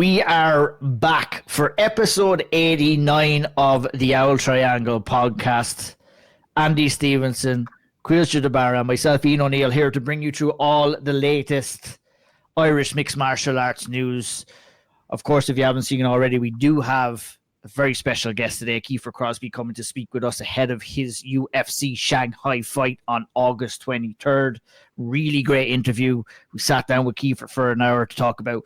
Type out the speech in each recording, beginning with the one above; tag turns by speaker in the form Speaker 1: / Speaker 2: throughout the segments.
Speaker 1: We are back for episode 89 of the Owl Triangle podcast. Andy Stevenson, Caoilte Barra, and myself, Ian O'Neill, here to bring you through all the latest Irish mixed martial arts news. Of course, if you haven't seen it already, we do have a very special guest today, Kiefer Crosbie, coming to speak with us ahead of his UFC Shanghai fight on August 23rd. Really great interview. We sat down with Kiefer for an hour to talk about,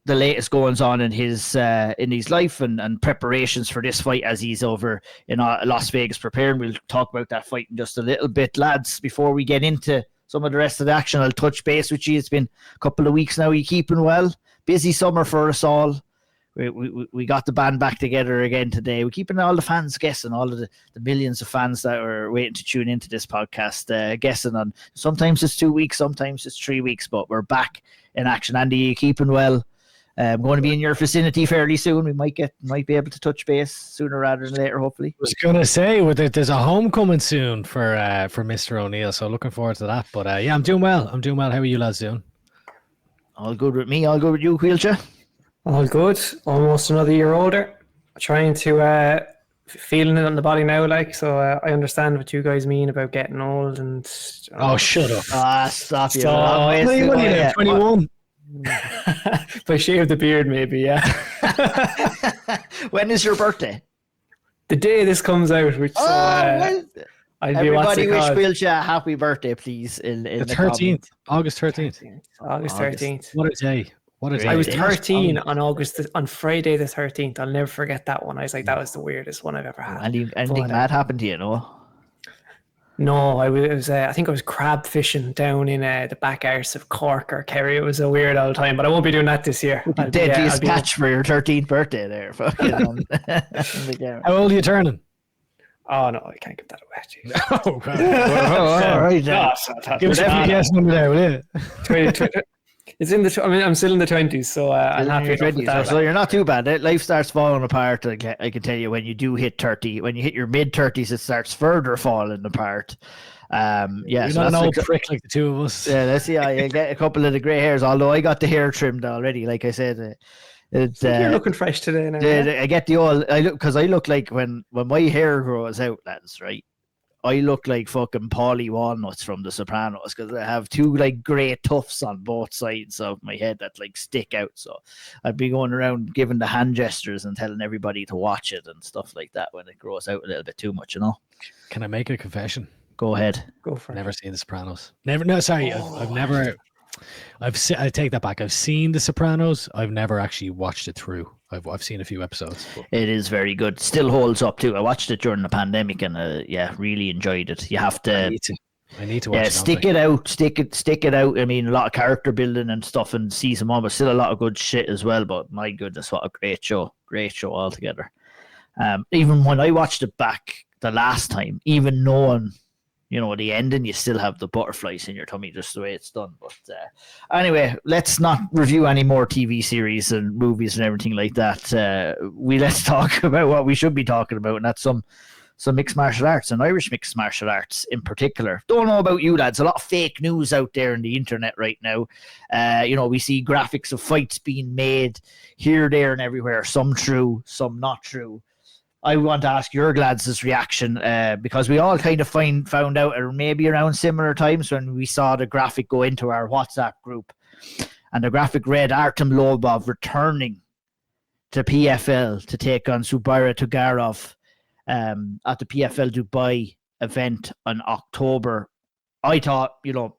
Speaker 1: the latest goings on in his life and preparations for this fight as he's over in Las Vegas preparing. We'll talk about that fight in just a little bit, lads. Before we get into some of the rest of the action, I'll touch base with you. It's been a couple of weeks now. Are you keeping well? Busy summer for us all. We got the band back together again today. We're keeping all the fans guessing, all of the millions of fans that are waiting to tune into this podcast, guessing on. Sometimes it's 2 weeks, sometimes it's 3 weeks, but we're back in action. Andy, are you keeping well? I'm going to be in your vicinity fairly soon. We might be able to touch base sooner rather than later, hopefully.
Speaker 2: I was going to say, there's a homecoming soon for Mr. O'Neill, so looking forward to that. But yeah, I'm doing well. How are you lads doing?
Speaker 1: All good with me. All good with you, Caoilte?
Speaker 3: All good. Almost another year older. Trying to feeling it on the body now, so I understand what you guys mean about getting old and.
Speaker 2: Oh, shut up!
Speaker 1: Stop you!
Speaker 2: What are you 21?
Speaker 3: If I shave the beard, maybe, yeah.
Speaker 1: When is your birthday?
Speaker 3: The day this comes out, which
Speaker 1: everybody wish Caoilte a happy birthday, please. In the
Speaker 2: 13th, August 13th.
Speaker 3: August 13th.
Speaker 2: What a day!
Speaker 3: I was 13 on Friday the 13th. I'll never forget that one. I was like, that was the weirdest one I've ever had.
Speaker 1: Anything bad happened to you, no?
Speaker 3: No, I think I was crab fishing down in the back arse of Cork or Kerry. It was a weird old time, but I won't be doing that this year.
Speaker 1: Deadliest catch for your 13th birthday there.
Speaker 2: How old are you turning?
Speaker 3: Oh, no, I can't give that away.
Speaker 2: Oh, all right. Give us a guess number there, will you?
Speaker 3: 20. It's in the. I'm still in the 20s, so I'm happy with that.
Speaker 1: So you're not too bad. Life starts falling apart. I can tell you when you do hit 30. When you hit your mid 30s, it starts further falling apart.
Speaker 2: You're not an old prick like the two of us.
Speaker 1: Yeah, let's see. I get a couple of the grey hairs. Although I got the hair trimmed already, like I said.
Speaker 3: You're looking fresh today. Now,
Speaker 1: I get the old. I look like when my hair grows out, lads. Right. I look like fucking Paulie Walnuts from The Sopranos because I have two grey tufts on both sides of my head that stick out. So I'd be going around giving the hand gestures and telling everybody to watch it and stuff like that when it grows out a little bit too much,
Speaker 2: Can I make a confession?
Speaker 1: Go ahead.
Speaker 3: Go for it.
Speaker 2: Never seen The Sopranos. Never. No, sorry. I've never. I take that back. I've seen The Sopranos. I've never actually watched it through. I've seen a few episodes. But.
Speaker 1: It is very good. Still holds up too. I watched it during the pandemic and really enjoyed it. You have to.
Speaker 2: I need to watch it.
Speaker 1: Stick it out. Stick it out. I mean, a lot of character building and stuff in season 1, but still a lot of good shit as well. But my goodness, what a great show! Great show altogether. Even when I watched it back the last time, even knowing. The ending, you still have the butterflies in your tummy, just the way it's done. But anyway, let's not review any more TV series and movies and everything like that. Let's talk about what we should be talking about, and that's some mixed martial arts and Irish mixed martial arts in particular. Don't know about you lads, a lot of fake news out there in the internet right now. We see graphics of fights being made here, there, and everywhere. Some true, some not true. I want to ask your lads' reaction because we all kind of found out maybe around similar times when we saw the graphic go into our WhatsApp group, and the graphic read Artem Lobov returning to PFL to take on Subaira Tugarov at the PFL Dubai event in October. I thought,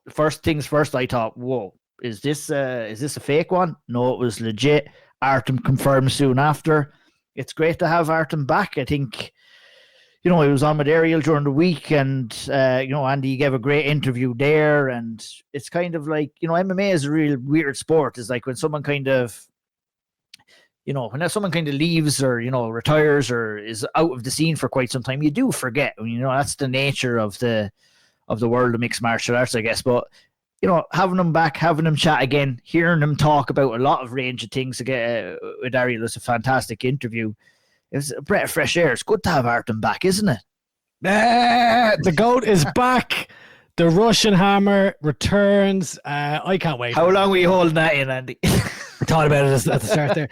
Speaker 1: first things first, I thought, whoa, is this a fake one? No, it was legit. Artem confirmed soon after. It's great to have Artem back. I think, he was on with Ariel during the week and, Andy gave a great interview there. And it's kind of like, MMA is a real weird sport. It's like when someone kind of, leaves or, retires or is out of the scene for quite some time, you do forget. That's the nature of the world of mixed martial arts, I guess. But, having them back, having them chat again, hearing them talk about a lot of range of things again with Ariel was a fantastic interview. It was a breath of fresh air. It's good to have Artem back, isn't it?
Speaker 2: The GOAT is back. The Russian Hammer returns. I can't wait.
Speaker 1: How long were you holding that in, Andy?
Speaker 2: I thought about it at the start there.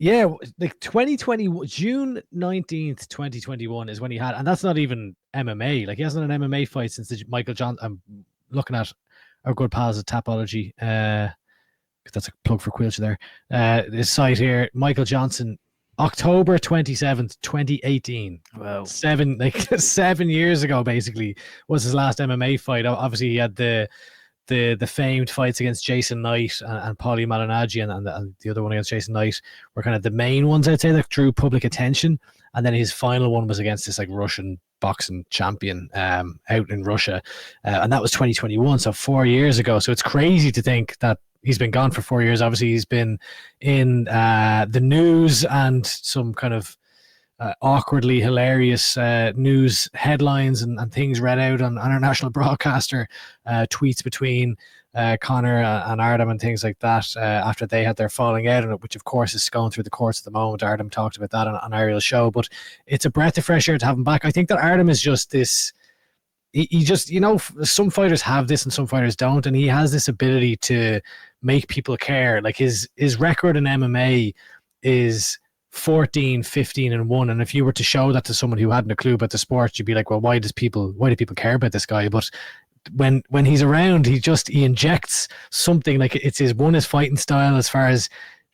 Speaker 2: Yeah, like 2020, June 19th, 2021 is when he had, and that's not even MMA. Like he hasn't had an MMA fight since the Michael Johnson. I'm looking at our good pals at Tapology. That's a plug for Caoilte there. This site here, Michael Johnson, October 27th, 2018.
Speaker 1: Wow.
Speaker 2: 7 years ago, basically, was his last MMA fight. Obviously, he had the famed fights against Jason Knight and Paulie Malignaggi and the other one against Jason Knight were kind of the main ones, I'd say, that drew public attention. And then his final one was against this like Russian boxing champion out in Russia. And that was 2021, so 4 years ago. So it's crazy to think that he's been gone for 4 years. Obviously, he's been in the news and some kind of awkwardly hilarious news headlines and things read out on our national broadcaster, tweets between Conor and Artem and things like that after they had their falling out, which of course is going through the courts at the moment. Artem talked about that on Ariel's show, but it's a breath of fresh air to have him back. I think that Artem is just this, he just, you know, some fighters have this and some fighters don't, and he has this ability to make people care. Like his record in MMA is 14, 15 and 1, and if you were to show that to someone who hadn't a clue about the sport, you'd be like, well, why do people care about this guy? But when he's around, he injects something. Like it's his fighting style, as far as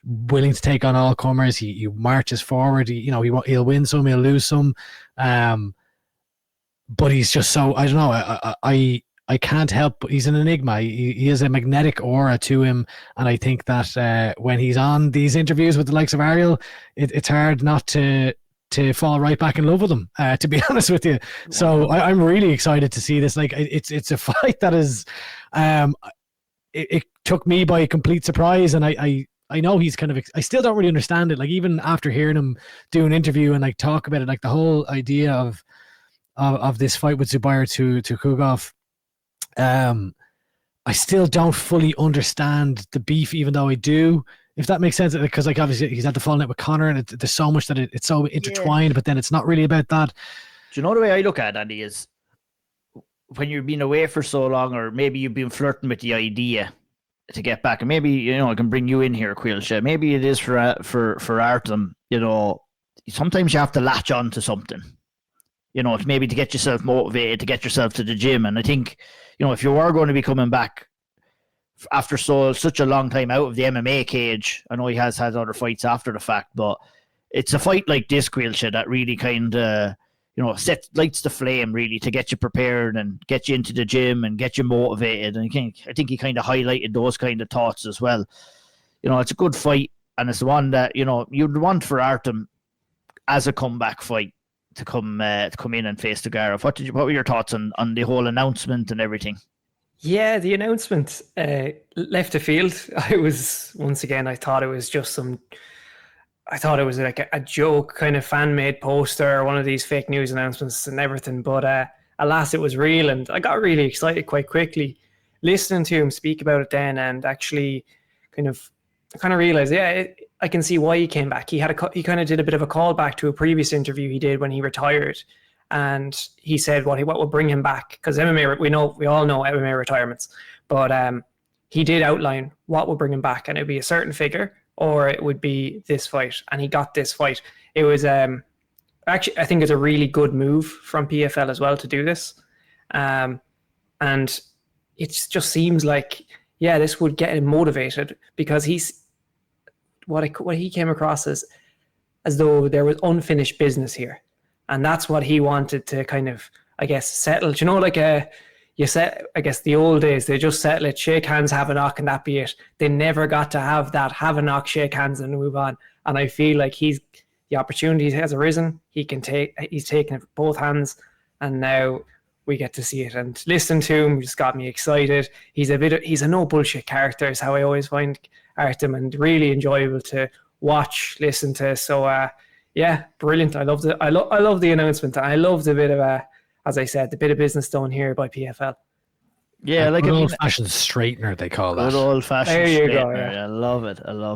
Speaker 2: willing to take on all comers. He marches forward. He'll win some, he'll lose some, but he's just so, I don't know, I can't help, but he's an enigma. He has a magnetic aura to him, and I think that when he's on these interviews with the likes of Ariel, it's hard not to fall right back in love with him, to be honest with you. So I'm really excited to see this. Like it's a fight that is, it took me by complete surprise, and I know he's kind of, I still don't really understand it. Like even after hearing him do an interview and like talk about it, like the whole idea of this fight with Zubair to Kugov. I still don't fully understand the beef, even though I do, if that makes sense, because like obviously he's had the falling out with Conor, and there's so much that it's so intertwined, but then it's not really about that.
Speaker 1: Do you know the way I look at it, Andy, is when you've been away for so long, or maybe you've been flirting with the idea to get back, and maybe, you know, I can bring you in here, Caoilte. Maybe it is for Artem, you know, sometimes you have to latch on to something, you know, maybe to get yourself motivated, to get yourself to the gym. And I think, you know, if you are going to be coming back after such a long time out of the MMA cage, I know he has had other fights after the fact, but it's a fight like this, Caoilte, that really kind of, you know, lights the flame really to get you prepared and get you into the gym and get you motivated. And I think he kind of highlighted those kind of thoughts as well. You know, it's a good fight, and it's one that, you know, you'd want for Artem as a comeback fight to come in and face Dara. What were your thoughts on the whole announcement and everything?
Speaker 3: Yeah, the announcement left the field. I thought it was just like a joke, kind of fan-made poster or one of these fake news announcements and everything. But alas, it was real, and I got really excited quite quickly listening to him speak about it then, and actually kind of realized, I can see why he came back. He kind of did a bit of a callback to a previous interview he did when he retired, and he said what would bring him back, because MMA, we all know MMA retirements, but he did outline what would bring him back, and it would be a certain figure or it would be this fight, and he got this fight. It was actually, I think it's a really good move from PFL as well to do this, and it just seems like, this would get him motivated, because he's what he came across as though there was unfinished business here, and that's what he wanted to kind of, I guess, settle. Do you know, like I guess the old days, they just settle it, shake hands, have a knock, and that be it. They never got to have that, have a knock, shake hands, and move on. And I feel like the opportunity has arisen. He's taken it with both hands, and now we get to see it. And listening to him just got me excited. He's a no bullshit character, is how I always find Artem, and really enjoyable to watch, listen to. So brilliant. I love the announcement. I love the bit of as I said, the bit of business done here by PFL.
Speaker 1: Yeah, like
Speaker 2: an old-fashioned straightener, they call that.
Speaker 1: Good old-fashioned straightener.
Speaker 3: Yeah.
Speaker 1: I love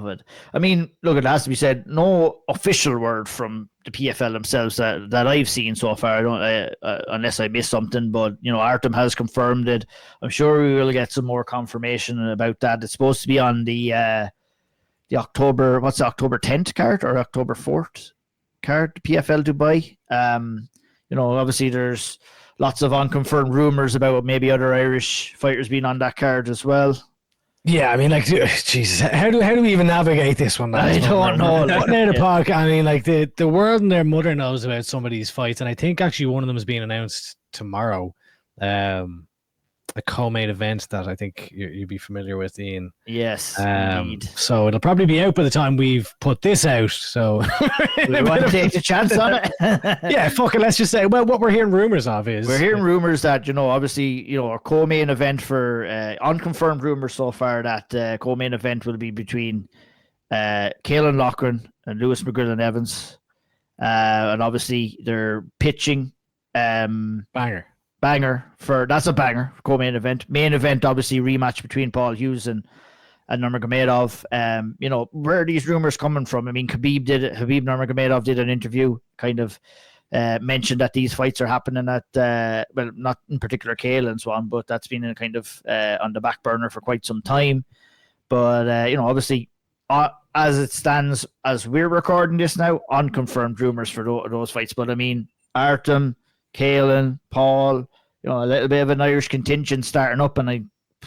Speaker 1: it. I mean, look, it has to be said, no official word from the PFL themselves that I've seen so far. I don't, unless I missed something, but, you know, Artem has confirmed it. I'm sure we will get some more confirmation about that. It's supposed to be on the October 10th card or October 4th card, PFL Dubai. Obviously there's lots of unconfirmed rumors about maybe other Irish fighters being on that card as well.
Speaker 2: Yeah, I mean, like, Jesus, how do we even navigate this one?
Speaker 1: I don't know.
Speaker 2: I mean, like, the world and their mother knows about some of these fights, and I think actually one of them is being announced tomorrow. A co-main event that I think you'd be familiar with, Ian.
Speaker 1: Yes, indeed.
Speaker 2: So it'll probably be out by the time we've put this out. So
Speaker 1: we want to take a chance on it.
Speaker 2: Yeah, fuck it. Let's just say, well, what we're hearing rumors of is
Speaker 1: we're hearing rumors that obviously our co-main event for unconfirmed rumors so far that co-main event will be between Caolan Loughran and Lewis McGrillen Evans, and obviously they're pitching banger for that's a banger co-main event. Main event obviously rematch between Paul Hughes and Nurmagomedov. Where are these rumors coming from? I mean, Habib Nurmagomedov did an interview, kind of mentioned that these fights are happening at well, not in particular Caolan's one, but that's been kind of on the back burner for quite some time. But obviously as it stands, as we're recording this now, unconfirmed rumors for those fights. But I mean, Artem, Caolan, Paul, a little bit of an Irish contingent starting up, and I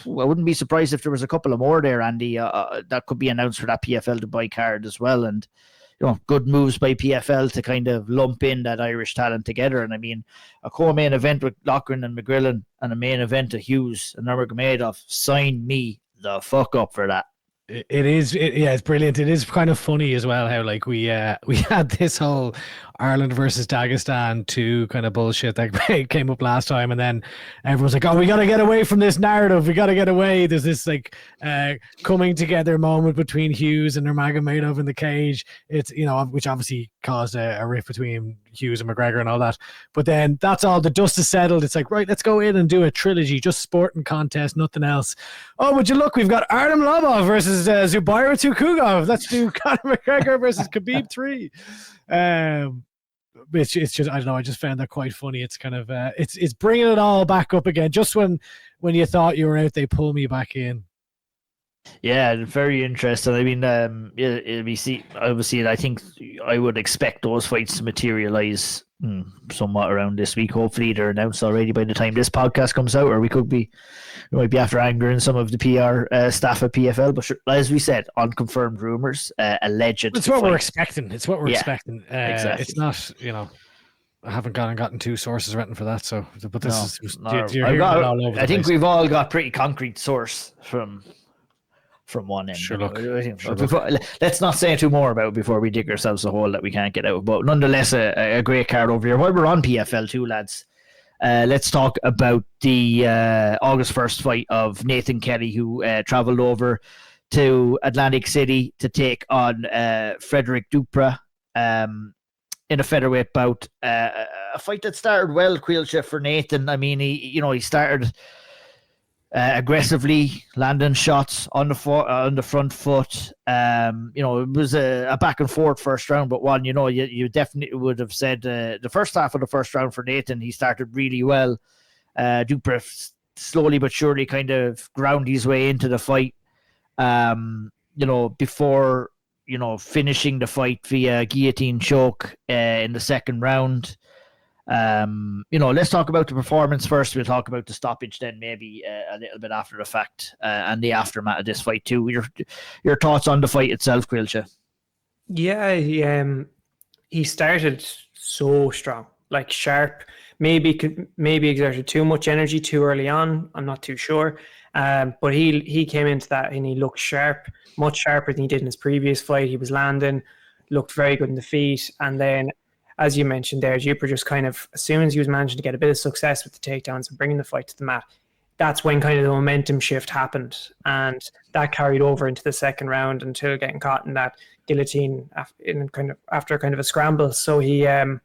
Speaker 1: wouldn't be surprised if there was a couple of more there, Andy, that could be announced for that PFL Dubai card as well. And good moves by PFL to kind of lump in that Irish talent together. And I mean, a co-main event with Loughran and McGrillen and a main event of Hughes and Nurmagomedov, sign me the fuck up for that.
Speaker 2: It's brilliant. It is kind of funny as well how like we had this whole Ireland versus Dagestan 2 kind of bullshit that came up last time, and then everyone's like, oh, we got to get away from this narrative, we got to get away. There's this like coming together moment between Hughes and Nurmagomedov in the cage. It's which obviously caused a rift between Hughes and McGregor and all that, but then that's all, the dust is settled. It's like, right, let's go in and do a trilogy, just sport and contest, nothing else. Oh, would you look, we've got Artem Lobov versus Zubaira Tukhugov. Let's do Conor McGregor versus Khabib 3. It's just, I don't know, I just found that quite funny. It's kind of it's bringing it all back up again. Just when you thought you were out, they pull me back in.
Speaker 1: Yeah, very interesting. I mean, obviously, I think I would expect those fights to materialize somewhat around this week. Hopefully, they're announced already by the time this podcast comes out, or we might be after angering some of the PR staff at PFL. But as we said, unconfirmed rumors, alleged.
Speaker 2: It's what we're expecting. It's what we're expecting.
Speaker 1: Exactly.
Speaker 2: It's not, I haven't gotten two sources written for that. So, but this is.
Speaker 1: I think we've all got pretty concrete source from one end.
Speaker 2: Sure, look.
Speaker 1: Let's not say too more about it before we dig ourselves a hole that we can't get out. But nonetheless, a great card over here. While we're on PFL too, lads, let's talk about the August 1st fight of Nathan Kelly, who travelled over to Atlantic City to take on Frederick Duprat in a featherweight bout. A fight that started well, Caoilte, for Nathan. I mean, he started aggressively landing shots on the front foot. It was a back and forth first round, but one, you definitely would have said the first half of the first round for Nathan, he started really well. Duprat slowly but surely kind of ground his way into the fight. Before finishing the fight via guillotine choke in the second round. Let's talk about the performance first. We'll talk about the stoppage then, maybe a little bit after the fact, and the aftermath of this fight too. Your thoughts on the fight itself, Caoilte?
Speaker 3: Yeah, he started so strong, like sharp. Maybe exerted too much energy too early on. I'm not too sure, but he came into that and he looked sharp, much sharper than he did in his previous fight. He was landing, looked very good in the feet, and then, as you mentioned there, Duprat just kind of, as soon as he was managing to get a bit of success with the takedowns and bringing the fight to the mat, that's when kind of the momentum shift happened. And that carried over into the second round until getting caught in that guillotine after kind of a scramble. So he, and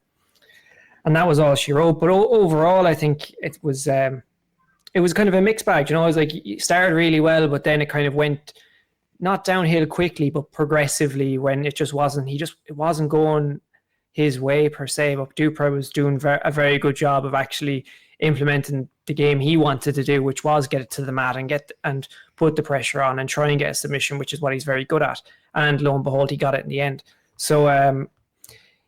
Speaker 3: that was all she wrote. But overall, I think it was kind of a mixed bag. It was like, it started really well, but then it kind of went not downhill quickly, but progressively, when it just wasn't, it wasn't going his way per se, but Duprat was doing a very good job of actually implementing the game he wanted to do, which was get it to the mat and put the pressure on and try and get a submission, which is what he's very good at. and lo and behold, he got it in the end. So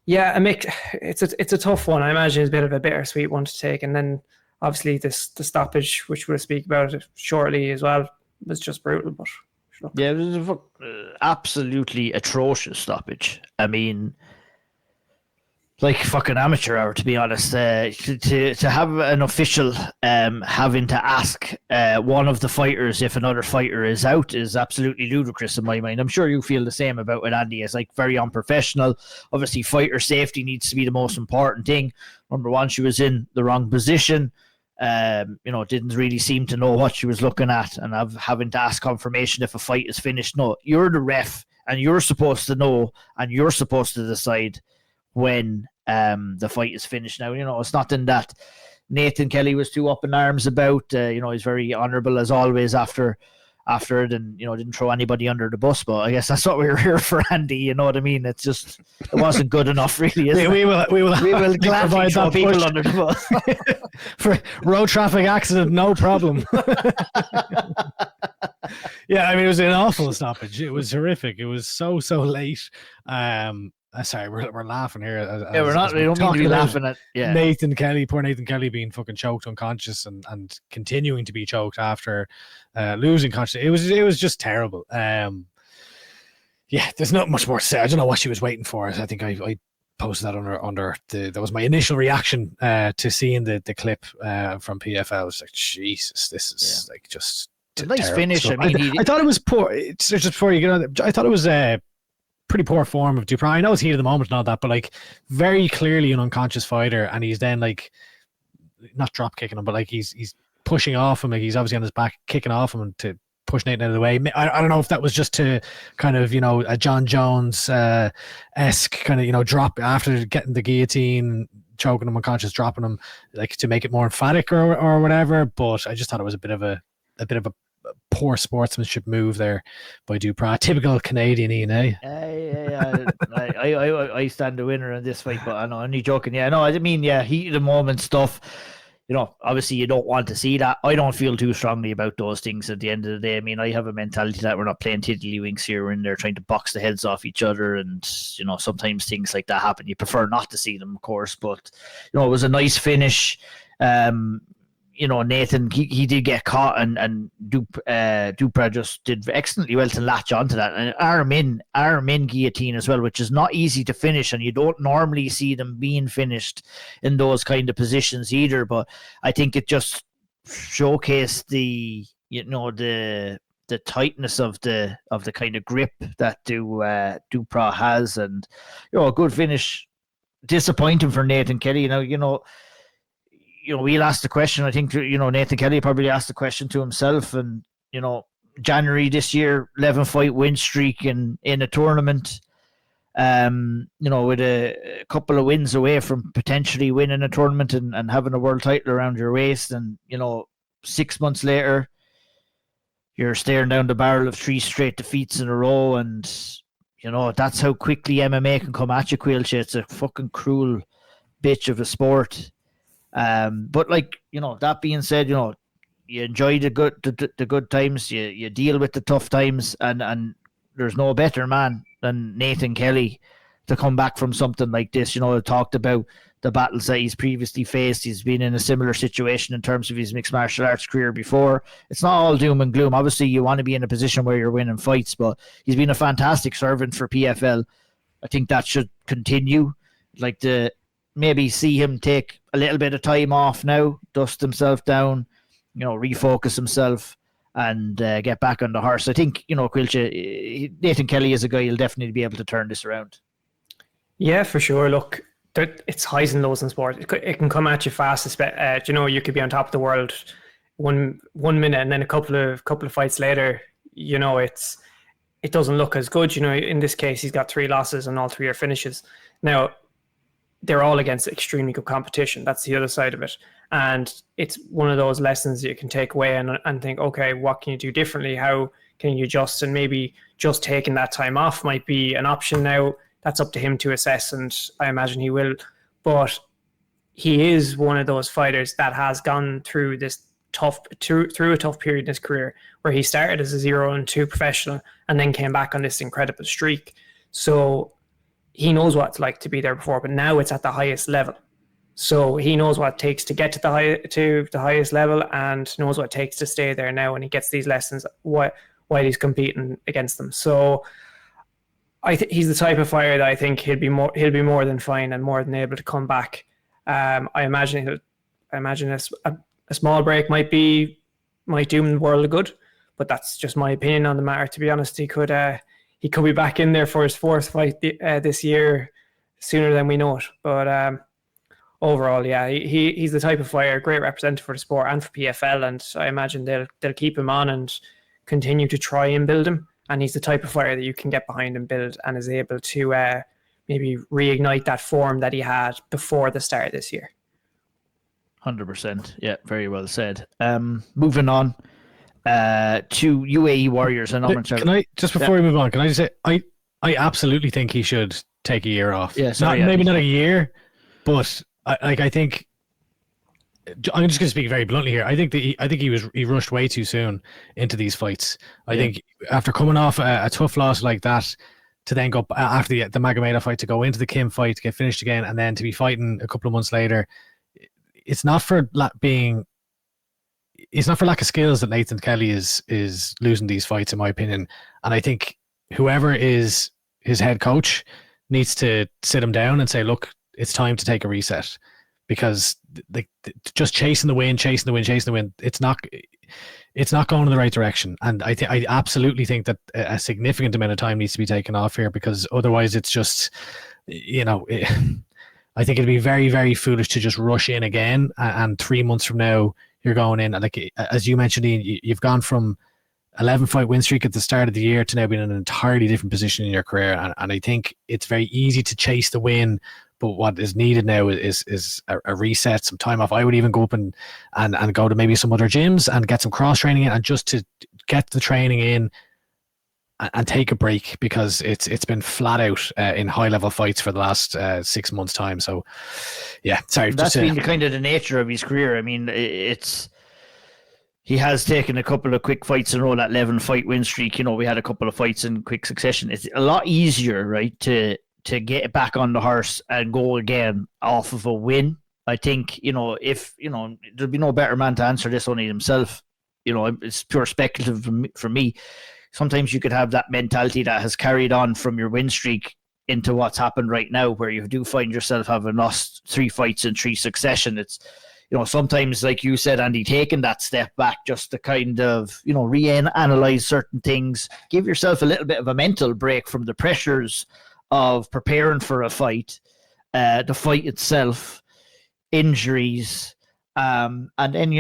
Speaker 3: it's a tough one. I imagine it's a bit of a bittersweet one to take, and then obviously the stoppage, which we'll speak about it shortly as well, was just brutal. But
Speaker 1: yeah, it was an absolutely atrocious stoppage. I mean, like fucking amateur hour, to be honest. To have an official having to ask one of the fighters if another fighter is out is absolutely ludicrous in my mind. I'm sure you feel the same about it, Andy. It's like very unprofessional. Obviously, fighter safety needs to be the most important thing. Number one, she was in the wrong position. Didn't really seem to know what she was looking at, and having to ask confirmation if a fight is finished. No, you're the ref, and you're supposed to know, and you're supposed to decide when the fight is finished. Now, it's nothing that Nathan Kelly was too up in arms about. He's very honourable as always after it, and didn't throw anybody under the bus. But I guess that's what we were here for, Andy. You know what I mean? It's just it wasn't good enough, really.
Speaker 2: We will
Speaker 1: gladly throw people under the bus
Speaker 2: for road traffic accident, no problem. Yeah, I mean, it was an awful stoppage. It was horrific. It was so late. Sorry, we're laughing here.
Speaker 1: We don't mean to be laughing at
Speaker 2: Nathan Kelly, poor Nathan Kelly, being fucking choked unconscious and continuing to be choked after losing consciousness. It was just terrible. There's not much more to say. I don't know what she was waiting for. I think I posted that under that was my initial reaction to seeing the clip from PFL. I was like, Jesus, this is like just
Speaker 1: a nice finish. Stuff. I mean,
Speaker 2: I thought it was poor. Just before you get on, I thought it was pretty poor form of Dupree. I know it's heat of the moment and all that, but like very clearly an unconscious fighter, and he's then like not drop kicking him, but like he's pushing off him, like he's obviously on his back kicking off him to push Nathan out of the way. I don't know if that was just to kind of a John Jones esque kind of drop after getting the guillotine, choking him unconscious, dropping him, like to make it more emphatic or whatever. But I just thought it was a bit of a poor sportsmanship move there by Dupree. Typical Canadian E&A.
Speaker 1: I stand the winner in this fight, but I'm only joking. Heat of the moment stuff. Obviously you don't want to see that. I don't feel too strongly about those things at the end of the day. I mean, I have a mentality that we're not playing tiddlywinks here. We're in there trying to box the heads off each other, and sometimes things like that happen. You prefer not to see them, of course, but it was a nice finish. Nathan, he did get caught, and Dupree just did excellently well to latch onto that. And arm in guillotine as well, which is not easy to finish, and you don't normally see them being finished in those kind of positions either. But I think it just showcased the tightness of the kind of grip that Dupree has, and a good finish. Disappointing for Nathan Kelly, we'll ask the question. I think, Nathan Kelly probably asked the question to himself. And, January this year, 11-fight win streak in a tournament, with a couple of wins away from potentially winning a tournament and having a world title around your waist. And, 6 months later, you're staring down the barrel of 3 straight defeats in a row. And, that's how quickly MMA can come at you, Caoilte. It's a fucking cruel bitch of a sport. But that being said, you enjoy the good times, you deal with the tough times, and there's no better man than Nathan Kelly to come back from something like this. Talked about the battles that he's previously faced. He's been in a similar situation in terms of his mixed martial arts career before. It's not all doom and gloom. Obviously, you want to be in a position where you're winning fights, but he's been a fantastic servant for PFL. I think that should continue. Like to maybe see him take a little bit of time off now, dust himself down, refocus himself, and get back on the horse. I think, Caoilte, Nathan Kelly is a guy who'll definitely be able to turn this around. Yeah, for sure. Look, it's highs and lows in sport. It can come at you fast. You could be on top of the world one minute, and then a couple of fights later, it doesn't look as good. In this case, he's got 3 losses and all 3 are finishes. Now, they're all against extremely good competition. That's the other side of it. And it's one of those lessons that you can take away and think, okay, what can you do differently? How can you adjust? And maybe just taking that time off might be an option now. That's up to him to assess, and I imagine he will. But he is one of those fighters that has gone through this
Speaker 3: through a tough period in his career where he started as a 0-2 professional and then came back on this incredible streak. So he knows what it's like to be there before, but now it's at the highest level. So he knows what it takes to get to the highest level and knows what it takes to stay there now, and he gets these lessons while he's competing against them. So he's the type of fighter that I think he'll be more than fine and more than able to come back. I imagine a small break might do him the world of good, but that's just my opinion on the matter. To be honest, he could be back in there for his fourth fight this year sooner than we know it. But overall, yeah, he's the type of fighter, great representative for the sport and for PFL, and I imagine they'll keep him on and continue to try and build him. And he's the type of fighter that you can get behind and build, and is able to maybe reignite that form that he had before the start of this year.
Speaker 1: 100%. Yeah, very well said. Moving on to UAE Warriors. And
Speaker 2: can I just before we move on? Can I just say I absolutely think he should take a year off.
Speaker 1: Yeah,
Speaker 2: maybe not a year, but I think I'm just going to speak very bluntly here. I think he rushed way too soon into these fights. I think after coming off a tough loss like that, to then go after the Magomedov fight, to go into the Kim fight, to get finished again, and then to be fighting a couple of months later, it's not for lack of skills that Nathan Kelly is losing these fights, in my opinion. And I think whoever is his head coach needs to sit him down and say, look, it's time to take a reset, because just chasing the win, it's not going in the right direction. And I absolutely think that a significant amount of time needs to be taken off here, because otherwise it's just, I think it'd be very, very foolish to just rush in again. And 3 months from now, you're going in, like as you mentioned, Ian, you've gone from 11-fight win streak at the start of the year to now being in an entirely different position in your career. And I think it's very easy to chase the win, but what is needed now is a reset, some time off. I would even go up and go to maybe some other gyms and get some cross training in, and just to get the training in and take a break, because it's been flat out in high level fights for the last 6 months' time. So yeah, sorry.
Speaker 1: That's been kind of the nature of his career. I mean, he has taken a couple of quick fights in a row, that 11-fight win streak. We had a couple of fights in quick succession. It's a lot easier, right, to get back on the horse and go again off of a win. I think, if, there'd be no better man to answer this, only himself. It's pure speculative for me. Sometimes you could have that mentality that has carried on from your win streak into what's happened right now, where you do find yourself having lost 3 fights in 3 succession. It's, sometimes, like you said, Andy, taking that step back just to kind of, reanalyze certain things, give yourself a little bit of a mental break from the pressures of preparing for a fight, the fight itself, injuries, and then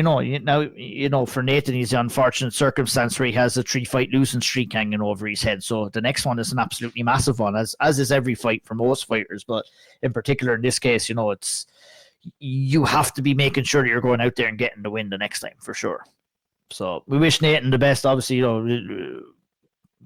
Speaker 1: for Nathan, he's the unfortunate circumstance where he has a 3-fight losing streak hanging over his head. So the next one is an absolutely massive one, as is every fight for most fighters. But in particular, in this case, it's you have to be making sure that you're going out there and getting the win the next time, for sure. So we wish Nathan the best. Obviously,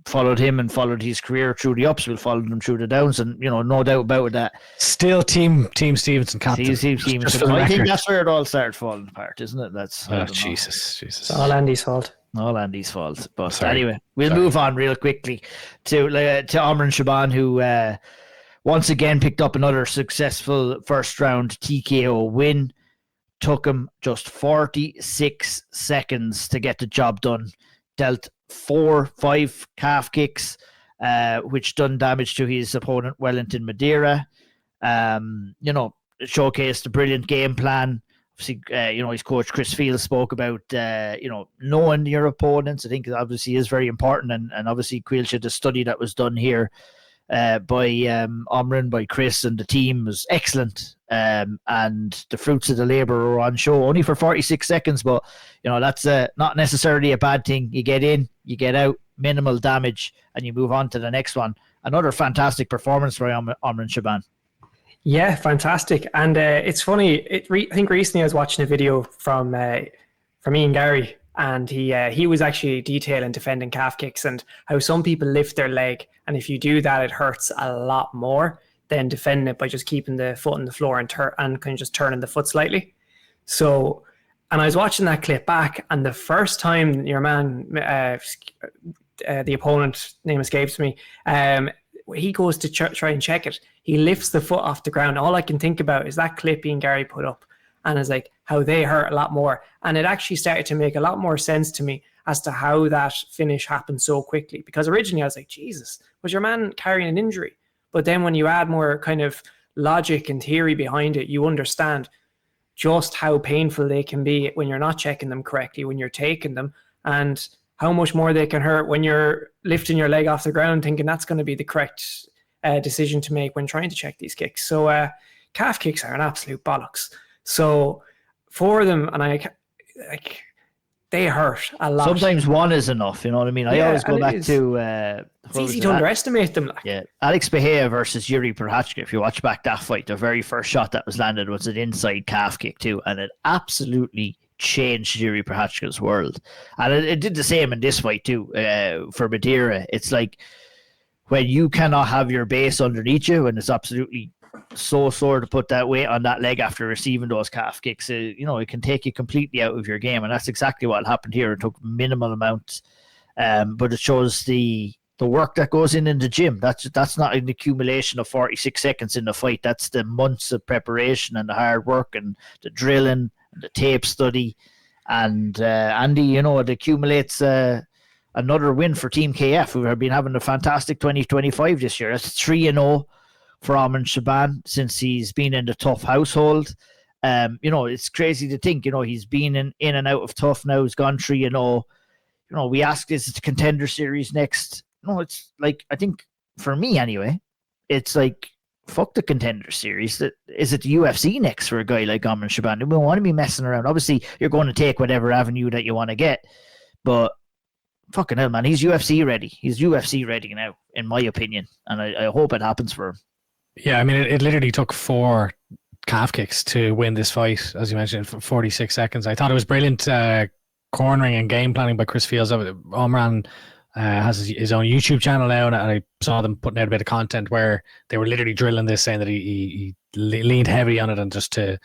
Speaker 1: followed him and followed his career through the ups. We followed him through the downs, and no doubt about that.
Speaker 2: Still team Stevenson captain.
Speaker 1: Team Stevenson. I think that's where it all started falling apart, isn't it? That's
Speaker 2: Jesus.
Speaker 3: It's all Andy's fault.
Speaker 1: All Andy's fault. But anyway, we'll move on real quickly to Omran Shaban, who once again picked up another successful first round TKO win. Took him just 46 seconds to get the job done. Dealt 4-5 calf kicks, which done damage to his opponent Wellington Madeira. Showcased a brilliant game plan. Obviously, his coach Chris Fields spoke about knowing your opponents. I think it obviously is very important, and obviously Caoilte, the study that was done here by Omran, by Chris and the team, was excellent. And the fruits of the labor are on show, only for 46 seconds, but that's not necessarily a bad thing. You get in, you get out, minimal damage, and you move on to the next one. Another fantastic performance by Omran Shaban.
Speaker 3: Yeah, fantastic. And it's funny, I think recently I was watching a video from Ian Gary, and he was actually detailing defending calf kicks and how some people lift their leg, and if you do that, it hurts a lot more than defending it by just keeping the foot on the floor and kind of just turning the foot slightly. So And I was watching that clip back, and the first time your man, the opponent, name escapes me, he goes to try and check it. He lifts the foot off the ground. All I can think about is that clip being Gary put up, and it's like how they hurt a lot more. And it actually started to make a lot more sense to me as to how that finish happened so quickly. Because originally I was like, Jesus, was your man carrying an injury? But then when you add more kind of logic and theory behind it, you understand just how painful they can be when you're not checking them correctly, when you're taking them, and how much more they can hurt when you're lifting your leg off the ground thinking that's going to be the correct decision to make when trying to check these kicks. So calf kicks are an absolute bollocks. So for them, and they hurt a lot.
Speaker 1: Sometimes one is enough, you know what I mean? I always go back to...
Speaker 3: it's easy to underestimate them.
Speaker 1: Yeah, Alex Bahia versus Yuri Prochazka. If you watch back that fight, the very first shot that was landed was an inside calf kick too, and it absolutely changed Yuri Prochazka's world. And it did the same in this fight too, for Madeira. It's like when you cannot have your base underneath you, and it's absolutely so sore to put that weight on that leg after receiving those calf kicks, it can take you completely out of your game, and that's exactly what happened here. It took minimal amounts, but it shows the work that goes in the gym. That's not an accumulation of 46 seconds in the fight. That's the months of preparation and the hard work and the drilling and the tape study. And Andy, it accumulates another win for Team KF, who have been having a fantastic 2025 this year. That's 3-0 for Amran Shaban since he's been in the tough household. It's crazy to think, he's been in and out of tough now. He's gone 3-0. We asked, is it the Contender Series next? No, it's like, I think for me anyway, it's like, fuck the Contender Series. Is it the UFC next for a guy like Amran Shaban? We don't want to be messing around. Obviously, you're going to take whatever avenue that you want to get, but fucking hell, man, he's UFC ready. He's UFC ready now, in my opinion, and I hope it happens for him.
Speaker 2: Yeah, I mean, it literally took 4 calf kicks to win this fight, as you mentioned, for 46 seconds. I thought it was brilliant cornering and game planning by Chris Fields. Omran has his own YouTube channel now, and I saw them putting out a bit of content where they were literally drilling this, saying that he leaned heavy on it and just to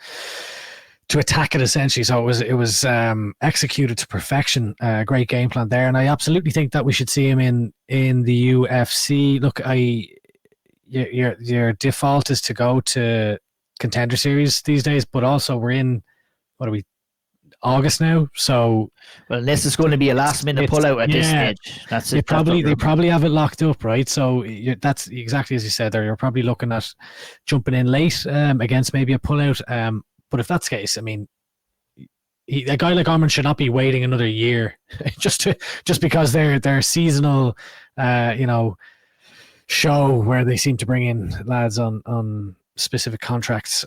Speaker 2: attack it essentially. So it was executed to perfection. Great game plan there, and I absolutely think that we should see him in the UFC. Look, your default is to go to Contender Series these days, but also we're in, August now? So,
Speaker 1: well, unless it's going to be a last minute pullout at this stage, that's it.
Speaker 2: They probably have it locked up, right? So that's exactly as you said there. You're probably looking at jumping in late against maybe a pullout. But if that's the case, I mean, a guy like Amran should not be waiting another year just because they're seasonal, show where they seem to bring in lads on specific contracts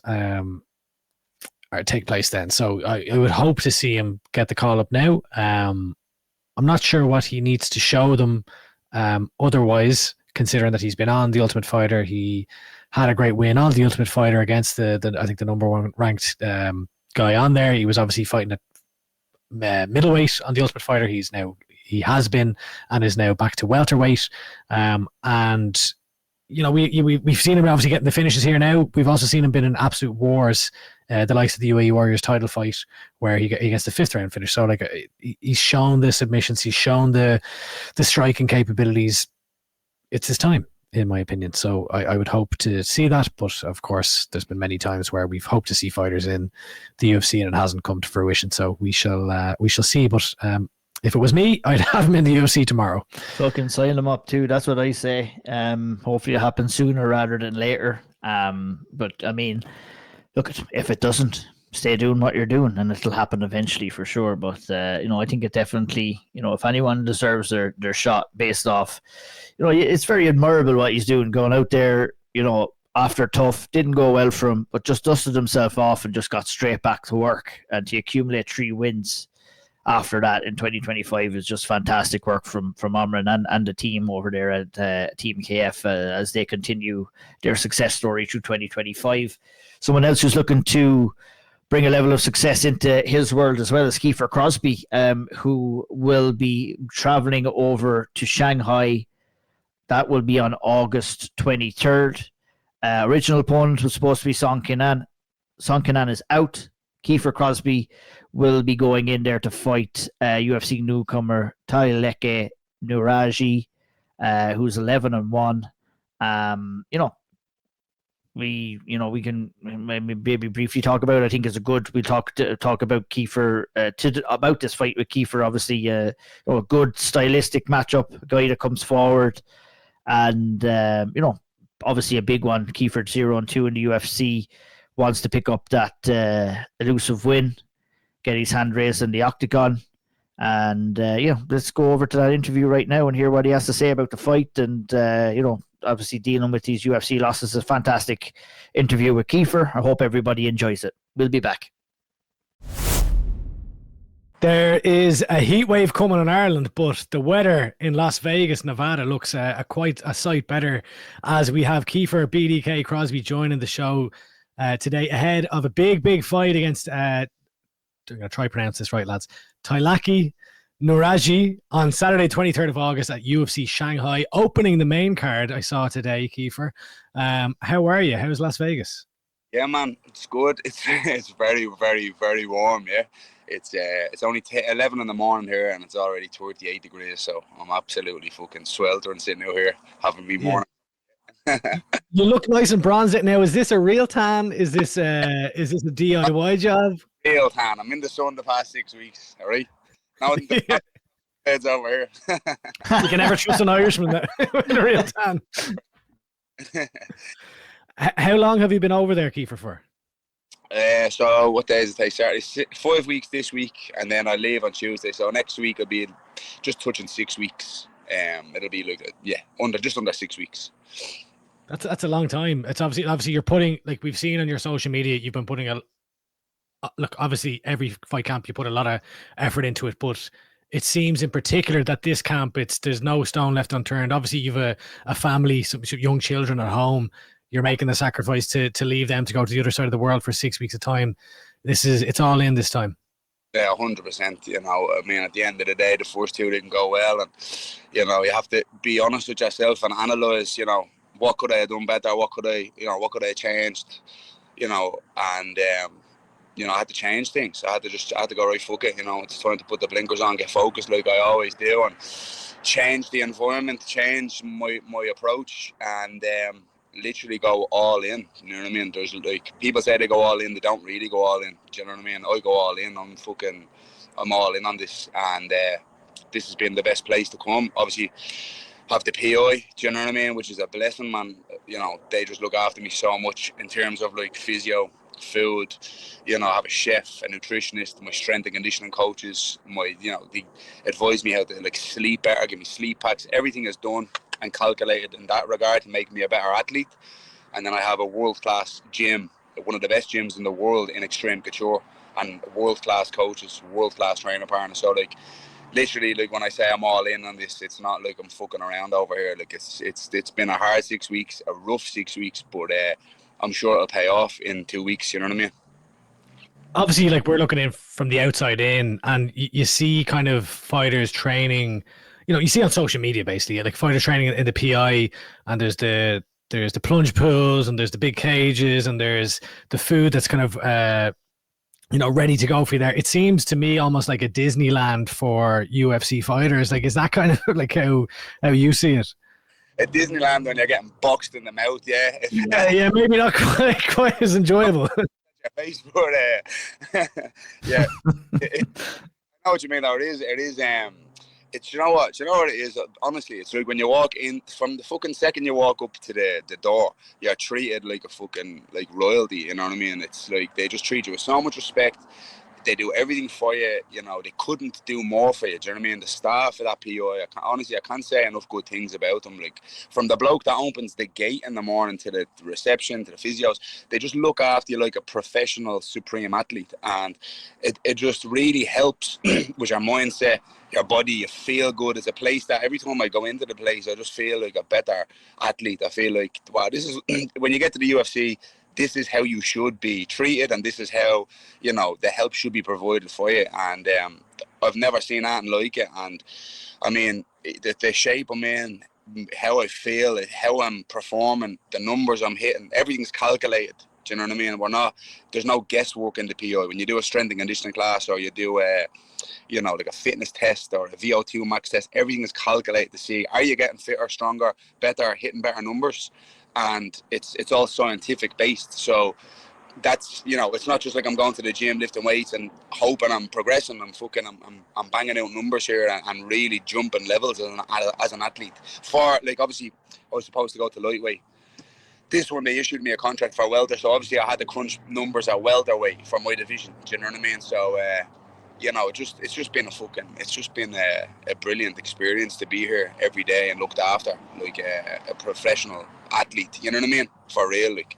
Speaker 2: or take place then. So I would hope to see him get the call up now. I'm not sure what he needs to show them otherwise, considering that he's been on The Ultimate Fighter. He had a great win on The Ultimate Fighter against the I think the number 1 ranked guy on there. He was obviously fighting at middleweight on The Ultimate Fighter. He has been and is now back to welterweight. And we've seen him obviously getting the finishes here now. We've also seen him been in absolute wars, the likes of the UAE Warriors title fight, where he gets the 5th round finish. So he's shown the submissions, he's shown the striking capabilities. It's his time, in my opinion. So I would hope to see that. But of course, there's been many times where we've hoped to see fighters in the UFC and it hasn't come to fruition. So we shall see. But if it was me, I'd have him in the UFC tomorrow.
Speaker 1: Fucking sign him up too. That's what I say. Hopefully it happens sooner rather than later. But I mean, look, if it doesn't, stay doing what you're doing and it'll happen eventually for sure. But I think it definitely, if anyone deserves their shot based off, it's very admirable what he's doing, going out there, after tough, didn't go well for him, but just dusted himself off and just got straight back to work. And to accumulate 3 wins after that in 2025 is just fantastic work from Amran and the team over there at Team KF as they continue their success story through 2025. Someone else who's looking to bring a level of success into his world as well as Kiefer Crosbie, who will be traveling over to Shanghai. That will be on August 23rd. Original opponent was supposed to be Song Kenan. Song Kenan is out. Kiefer Crosbie will be going in there to fight UFC newcomer Taiyilake Neuraji, who's 11-1. We can maybe briefly talk about it. I think it's we'll talk about Kiefer about this fight with Kiefer. Obviously, a good stylistic matchup, a guy that comes forward, and obviously a big one. Kiefer 0-2 in the UFC, wants to pick up that elusive win, get his hand raised in the Oktagon. And let's go over to that interview right now and hear what he has to say about the fight. And obviously dealing with these UFC losses. A fantastic interview with Kiefer. I hope everybody enjoys it. We'll be back.
Speaker 2: There is a heat wave coming in Ireland, but the weather in Las Vegas, Nevada looks quite a sight better, as we have Kiefer BDK Crosbie joining the show today ahead of a big fight against I'm going to try to pronounce this right, lads, Taiyilake Neuraji on Saturday 23rd of August at UFC Shanghai, opening the main card I saw today. Kiefer, how are you? How's Las Vegas?
Speaker 4: Yeah, man, it's good. It's very, very, very warm. Yeah, it's only 11 in the morning here, and it's already 38 degrees. So I'm absolutely fucking sweltering sitting out here having me morning.
Speaker 2: You look nice and bronzed now. Is this a real tan? Is this a DIY job?
Speaker 4: Real tan. I'm in the sun the past 6 weeks. All right. Now the heads over here.
Speaker 2: You can never trust an Irishman with a real tan. How long have you been over there, Kiefer, for?
Speaker 4: So what day is it? I started 5 weeks this week, and then I leave on Tuesday. So next week I'll be just touching 6 weeks. It'll be like just under 6 weeks.
Speaker 2: That's a long time. It's obviously you're putting, like we've seen on your social media, you've been putting look, obviously every fight camp you put a lot of effort into it, but it seems in particular that this camp, there's no stone left unturned. Obviously you've a family, some young children at home. You're making the sacrifice to leave them to go to the other side of the world for 6 weeks of time. It's all in this time.
Speaker 4: Yeah, 100%. I mean, at the end of the day, the first two didn't go well, and you have to be honest with yourself and analyze. What could I have done better? What could I have changed? And I had to change things. I had to go, right, fuck it. It's time to put the blinkers on, get focused like I always do, and change the environment, change my approach, and literally go all in. You know what I mean? There's like, people say they go all in, they don't really go all in. Do you know what I mean? I go all in. I'm all in on this, and this has been the best place to come. Obviously, have the PI, do you know what I mean? Which is a blessing, man. They just look after me so much in terms of like physio, food. I have a chef, a nutritionist, my strength and conditioning coaches. They advise me how to like sleep better, give me sleep packs. Everything is done and calculated in that regard to make me a better athlete. And then I have a world-class gym, one of the best gyms in the world in Xtreme Couture, and world-class coaches, world-class trainer partners. So like, literally, like when I say I'm all in on this, it's not like I'm fucking around over here. Like it's been a hard 6 weeks, a rough 6 weeks, but I'm sure it'll pay off in 2 weeks. You know what I mean?
Speaker 2: Obviously, like we're looking in from the outside in, and you see kind of fighters training. You see on social media basically, like fighters training in the PI, and there's the plunge pools, and there's the big cages, and there's the food that's kind of ready to go for you there. It seems to me almost like a Disneyland for UFC fighters. Like, is that kind of like how you see it?
Speaker 4: At Disneyland when you're getting boxed in the mouth, yeah.
Speaker 2: Yeah, maybe not quite as enjoyable.
Speaker 4: Yeah. I know what you mean though. It is it's you know what it is, honestly, it's like when you walk in, from the fucking second you walk up to the door, you're treated like a fucking like royalty, you know what I mean? It's like they just treat you with so much respect. They do everything for you. They couldn't do more for you. Do you know what I mean? The staff of that PI, I can't say enough good things about them. Like, from the bloke that opens the gate in the morning to the reception, to the physios, they just look after you like a professional supreme athlete. And it just really helps with your mindset, your body. You feel good. It's a place that every time I go into the place, I just feel like a better athlete. I feel like, wow, this is when you get to the UFC, this is how you should be treated, and this is how, the help should be provided for you. And I've never seen anything like it. And I mean, the shape I'm in, how I feel, how I'm performing, the numbers I'm hitting, everything's calculated. Do you know what I mean? There's no guesswork in the PI. When you do a strength and conditioning class, or you do like a fitness test or a VO2 max test, everything is calculated to see, are you getting fitter, stronger, better, hitting better numbers? And it's all scientific based. So that's, it's not just like I'm going to the gym lifting weights and hoping I'm progressing. I'm banging out numbers here and really jumping levels as an athlete. For, like, obviously I was supposed to go to lightweight. This one, they issued me a contract for welter, so obviously I had to crunch numbers at welterweight for my division. Do you know what I mean? So it's just been a brilliant experience to be here every day and looked after like a professional athlete. You know what I mean? For real, like.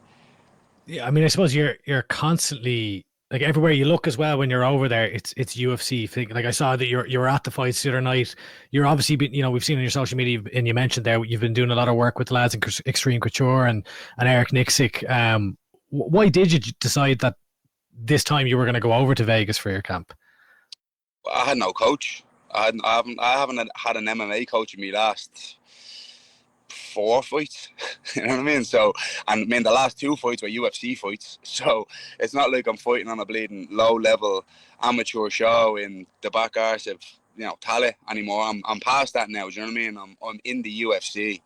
Speaker 2: Yeah, I mean, I suppose you're constantly, like, everywhere you look as well when you're over there, it's UFC. Like, I saw that you were at the fights the other night. You're obviously been, we've seen on your social media, and you mentioned there you've been doing a lot of work with the lads in Xtreme Couture and Eric Nicksick. Why did you decide that this time you were going to go over to Vegas for your camp?
Speaker 4: I had no coach. I haven't had an MMA coach in me last 4 fights. You know what I mean? So, and I mean, the last 2 fights were UFC fights. So it's not like I'm fighting on a bleeding low level amateur show in the back arse of Taiyilake anymore. I'm past that now. Do you know what I mean? I'm in the UFC,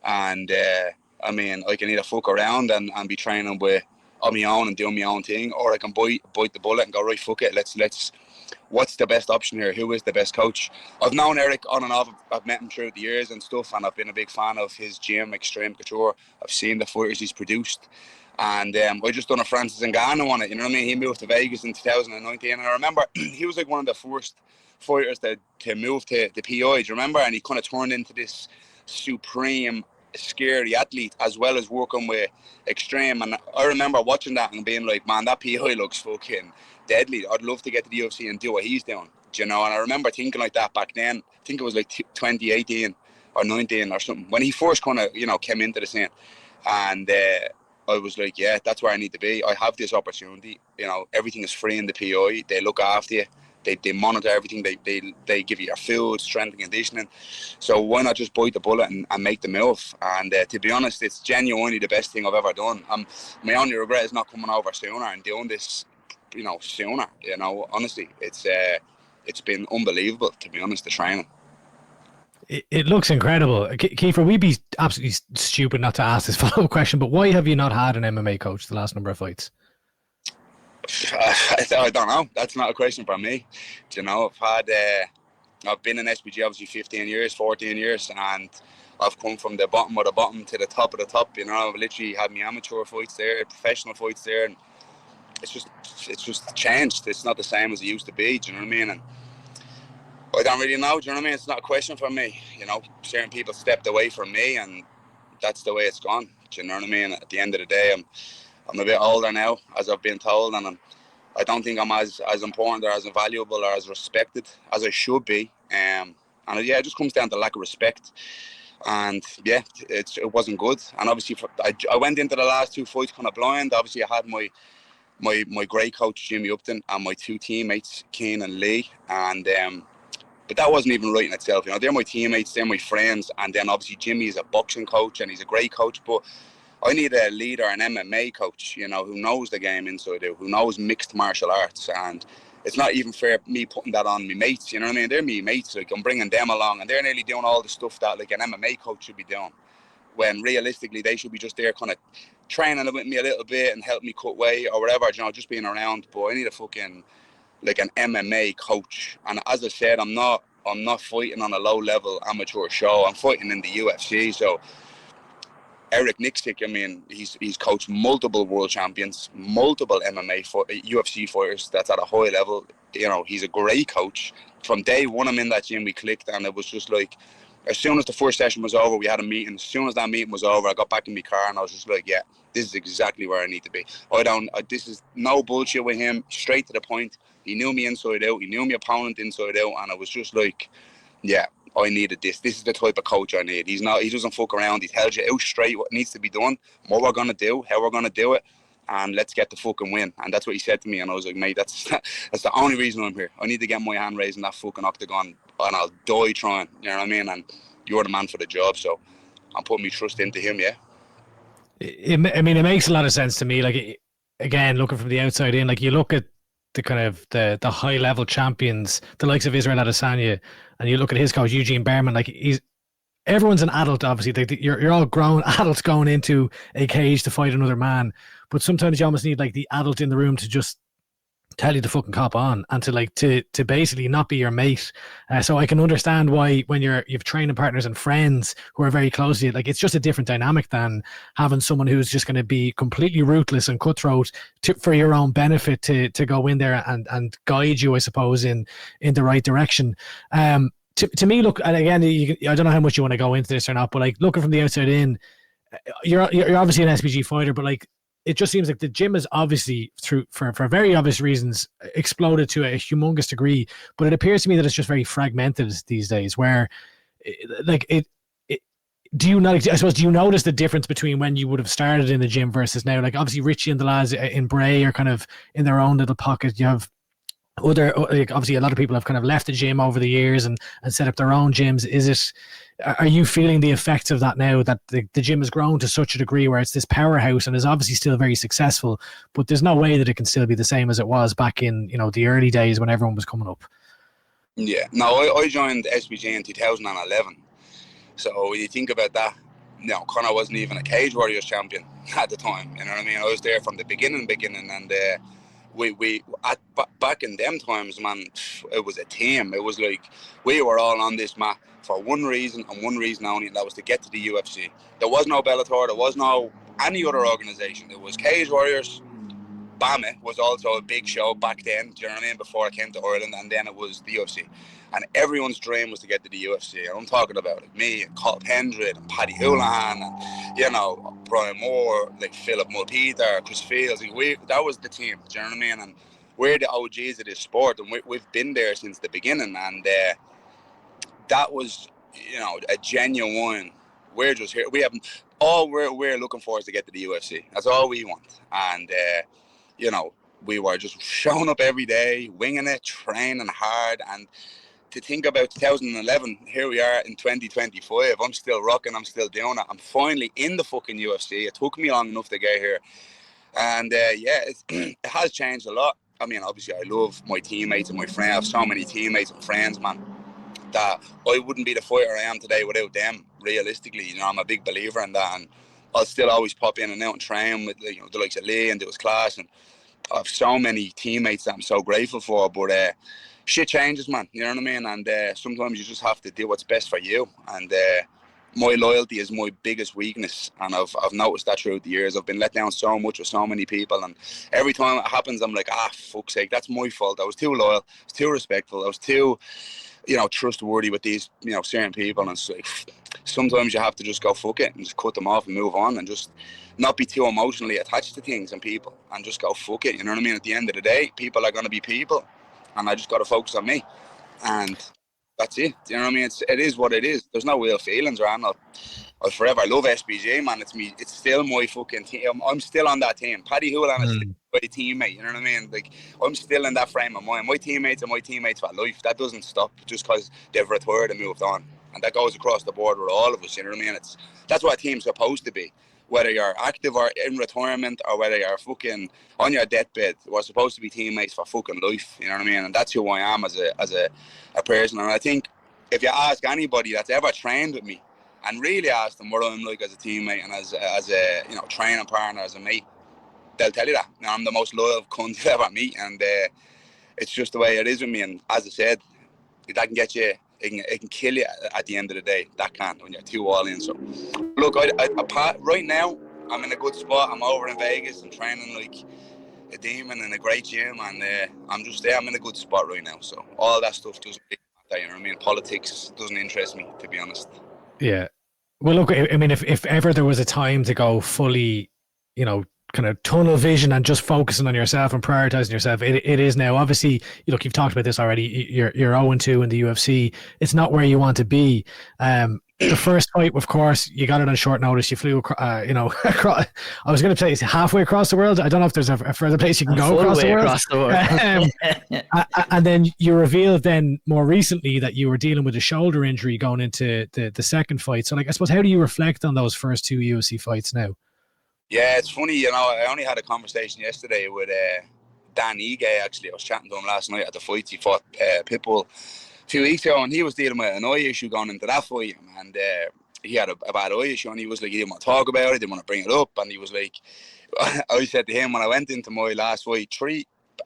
Speaker 4: and I mean, I can either fuck around and be training on my own and doing my own thing, or I can bite the bullet and go, right, fuck it, let's what's the best option here? Who is the best coach? I've known Eric on and off. I've met him throughout the years and stuff, and I've been a big fan of his gym, Xtreme Couture. I've seen the fighters he's produced, and I just done a Francis Ngannou on it. You know what I mean? He moved to Vegas in 2019, and I remember he was like one of the first fighters to move to the PI. Do you remember? And he kind of turned into this supreme, scary athlete, as well as working with Xtreme. And I remember watching that and being like, man, that PI looks fucking deadly. I'd love to get to the UFC and do what he's doing. And I remember thinking like that back then. I think it was like 2018 or 19 or something, when he first kind of came into the scene. And I was like, yeah, that's where I need to be. I have this opportunity. Everything is free in the PI. They look after you. They monitor everything. They give you your food, strength and conditioning. So why not just bite the bullet and make the move? And to be honest, it's genuinely the best thing I've ever done. My only regret is not coming over sooner and doing this sooner. Honestly, it's been unbelievable, to be honest, the training.
Speaker 2: It looks incredible. Kiefer, we'd be absolutely stupid not to ask this follow-up question, but why have you not had an MMA coach the last number of fights?
Speaker 4: I don't know. That's not a question for me. I've been in SBG obviously 14 years, and I've come from the bottom of the bottom to the top of the top. I've literally had my amateur fights there, professional fights there, and it's just changed. It's not the same as it used to be. Do you know what I mean? And I don't really know. Do you know what I mean? It's not a question for me. Certain people stepped away from me, and that's the way it's gone. Do you know what I mean? At the end of the day, I'm a bit older now, as I've been told, and I don't think I'm as important or as valuable or as respected as I should be. And it just comes down to lack of respect. And yeah, it wasn't good. And obviously, I went into the last 2 fights kind of blind. Obviously, I had my great coach Jimmy Upton and my 2 teammates, Keane and Lee, and but that wasn't even right in itself. They're my teammates, they're my friends, and then obviously Jimmy is a boxing coach and he's a great coach, but I need a leader, an MMA coach, who knows the game inside out, who knows mixed martial arts. And it's not even fair me putting that on my mates, you know what I mean? They're me mates, like, I'm bringing them along, and they're nearly doing all the stuff that like an MMA coach should be doing, when realistically they should be just there kind of training with me a little bit and help me cut weight or whatever, just being around. But I need a fucking, like, an MMA coach. And as I said, I'm not fighting on a low level amateur show. I'm fighting in the UFC. So Eric Nicksick, I mean, he's coached multiple world champions, multiple UFC fighters that's at a high level. He's a great coach. From day one, I'm in that gym, we clicked, and it was just like, as soon as the first session was over, we had a meeting. As soon as that meeting was over, I got back in my car and I was just like, yeah, this is exactly where I need to be. This is no bullshit with him, straight to the point. He knew me inside out. He knew my opponent inside out. And I was just like, yeah, I needed this. This is the type of coach I need. He doesn't fuck around. He tells you out straight what needs to be done, what we're going to do, how we're going to do it, and let's get the fucking win. And that's what he said to me. And I was like, mate, that's the only reason I'm here. I need to get my hand raised in that fucking Oktagon, and I'll die trying. You know what I mean? And you're the man for the job. So I'm putting my trust into him, yeah.
Speaker 2: I mean, it makes a lot of sense to me. Like, again, looking from the outside in, like you look at the kind of the high level champions, the likes of Israel Adesanya, and you look at his coach Eugene Berman, like everyone's an adult, obviously. You're all grown adults going into a cage to fight another man, but sometimes you almost need like the adult in the room to just tell you to fucking cop on, and to basically not be your mate. So I can understand why when you've training partners and friends who are very close to you, like it's just a different dynamic than having someone who's just going to be completely ruthless and cutthroat for your own benefit to go in there and guide you, I suppose, in the right direction. To me, look, and again, I don't know how much you want to go into this or not, but like looking from the outside in, you're obviously an SBG fighter, but like it just seems like the gym is obviously for very obvious reasons exploded to a humongous degree, but it appears to me that it's just very fragmented these days. Where, like do you not? I suppose, do you notice the difference between when you would have started in the gym versus now? Like obviously Richie and the lads in Bray are kind of in their own little pocket. You have like obviously a lot of people have kind of left the gym over the years and set up their own gyms. Are you feeling the effects of that now, that the gym has grown to such a degree where it's this powerhouse and is obviously still very successful, but there's no way that it can still be the same as it was back in, the early days when everyone was coming up?
Speaker 4: Yeah, no, I joined SBG in 2011. So when you think about that, Conor wasn't even a Cage Warriors champion at the time. You know what I mean? I was there from the beginning, and back in them times, man, it was a team. It was like we were all on this mat for one reason and one reason only, and that was to get to the UFC. There was no Bellator, there was no any other organisation. It was Cage Warriors. BAME was also a big show back then, do you know what I mean, before I came to Ireland, and then it was the UFC. And everyone's dream was to get to the UFC. And I'm talking about like me and Carl Pendred and Paddy Houlihan and, Brian Moore, like Philip Mulpeter, Chris Fields. That was the team, do you know what I mean? And we're the OGs of this sport, and we've been there since the beginning. And that was, a genuine. We're just here. We haven't. All we're looking for is to get to the UFC. That's all we want. And we were just showing up every day, winging it, training hard. And to think about 2011, here we are in 2025. I'm still rocking. I'm still doing it. I'm finally in the fucking UFC. It took me long enough to get here. And it has changed a lot. I mean, obviously, I love my teammates and my friends. I have so many teammates and friends, man, that I wouldn't be the fighter I am today without them, realistically. I'm a big believer in that. And I'll still always pop in and out and train with the likes of Lee and do his class. And I have so many teammates that I'm so grateful for. But shit changes, man. You know what I mean? And sometimes you just have to do what's best for you. And my loyalty is my biggest weakness, and I've noticed that throughout the years. I've been let down so much with so many people, and every time it happens, I'm like, fuck's sake, that's my fault. I was too loyal, I was too respectful, I was too, trustworthy with these, certain people. And it's like, sometimes you have to just go fuck it and just cut them off and move on, and just not be too emotionally attached to things and people, and just go fuck it. You know what I mean? At the end of the day, people are going to be people, and I just got to focus on me. And that's it. You know what I mean? It is what it is. There's no real feelings around. I'll forever. I love SBG, man. It's me. It's still my fucking team. I'm still on that team. Paddy Houlihan is still my teammate. You know what I mean? Like, I'm still in that frame of mind. My teammates are my teammates for life. That doesn't stop just because they've retired and moved on. And that goes across the board with all of us. You know what I mean? That's what a team's supposed to be. Whether you're active or in retirement, or whether you're fucking on your deathbed, we're supposed to be teammates for fucking life. You know what I mean? And that's who I am as a person. And I think if you ask anybody that's ever trained with me and really ask them what I'm like as a teammate and as a training partner, as a mate, they'll tell you that. I'm the most loyal cunt you'll ever meet, and it's just the way it is with me. And as I said, that can get you. It can kill you at the end of the day. That can, when you're too all in. So, look, right now, I'm in a good spot. I'm over in Vegas. I'm training like a demon in a great gym, and I'm just there. I'm in a good spot right now. So, all that stuff doesn't matter, you know what I mean? Politics doesn't interest me, to be honest.
Speaker 2: Yeah. Well, look, I mean, if ever there was a time to go fully, kind of tunnel vision and just focusing on yourself and prioritizing yourself, it is now. Obviously, you've talked about this already. You're 0-2 in the UFC. It's not where you want to be. The first fight, of course, you got it on short notice. You flew, across, I was going to say it's halfway across the world. I don't know if there's a further place you can go across the world. And then you revealed then more recently that you were dealing with a shoulder injury going into the second fight. So, I suppose, how do you reflect on those first two UFC fights now?
Speaker 4: Yeah, it's funny, you know, I only had a conversation yesterday with Dan Ige, actually. I was chatting to him last night at the fight. He fought Pitbull a few weeks ago, and he was dealing with an eye issue going into that fight. And he had a bad eye issue, and he was like, he didn't want to talk about it, didn't want to bring it up. And he was like, I said to him when I went into my last fight,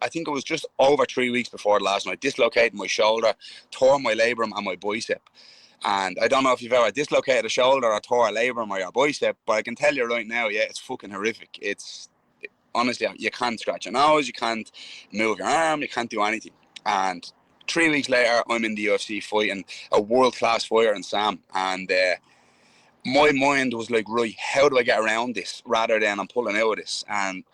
Speaker 4: I think it was just over 3 weeks before the last night, dislocated my shoulder, tore my labrum and my bicep. And I don't know if you've ever dislocated a shoulder or tore a labrum or your bicep, but I can tell you right now, yeah, it's fucking horrific. Honestly, you can't scratch your nose, you can't move your arm, you can't do anything. And 3 weeks later, I'm in the UFC fighting a world-class fighter in Sam. And my mind was like, right, how do I get around this rather than I'm pulling out of this? And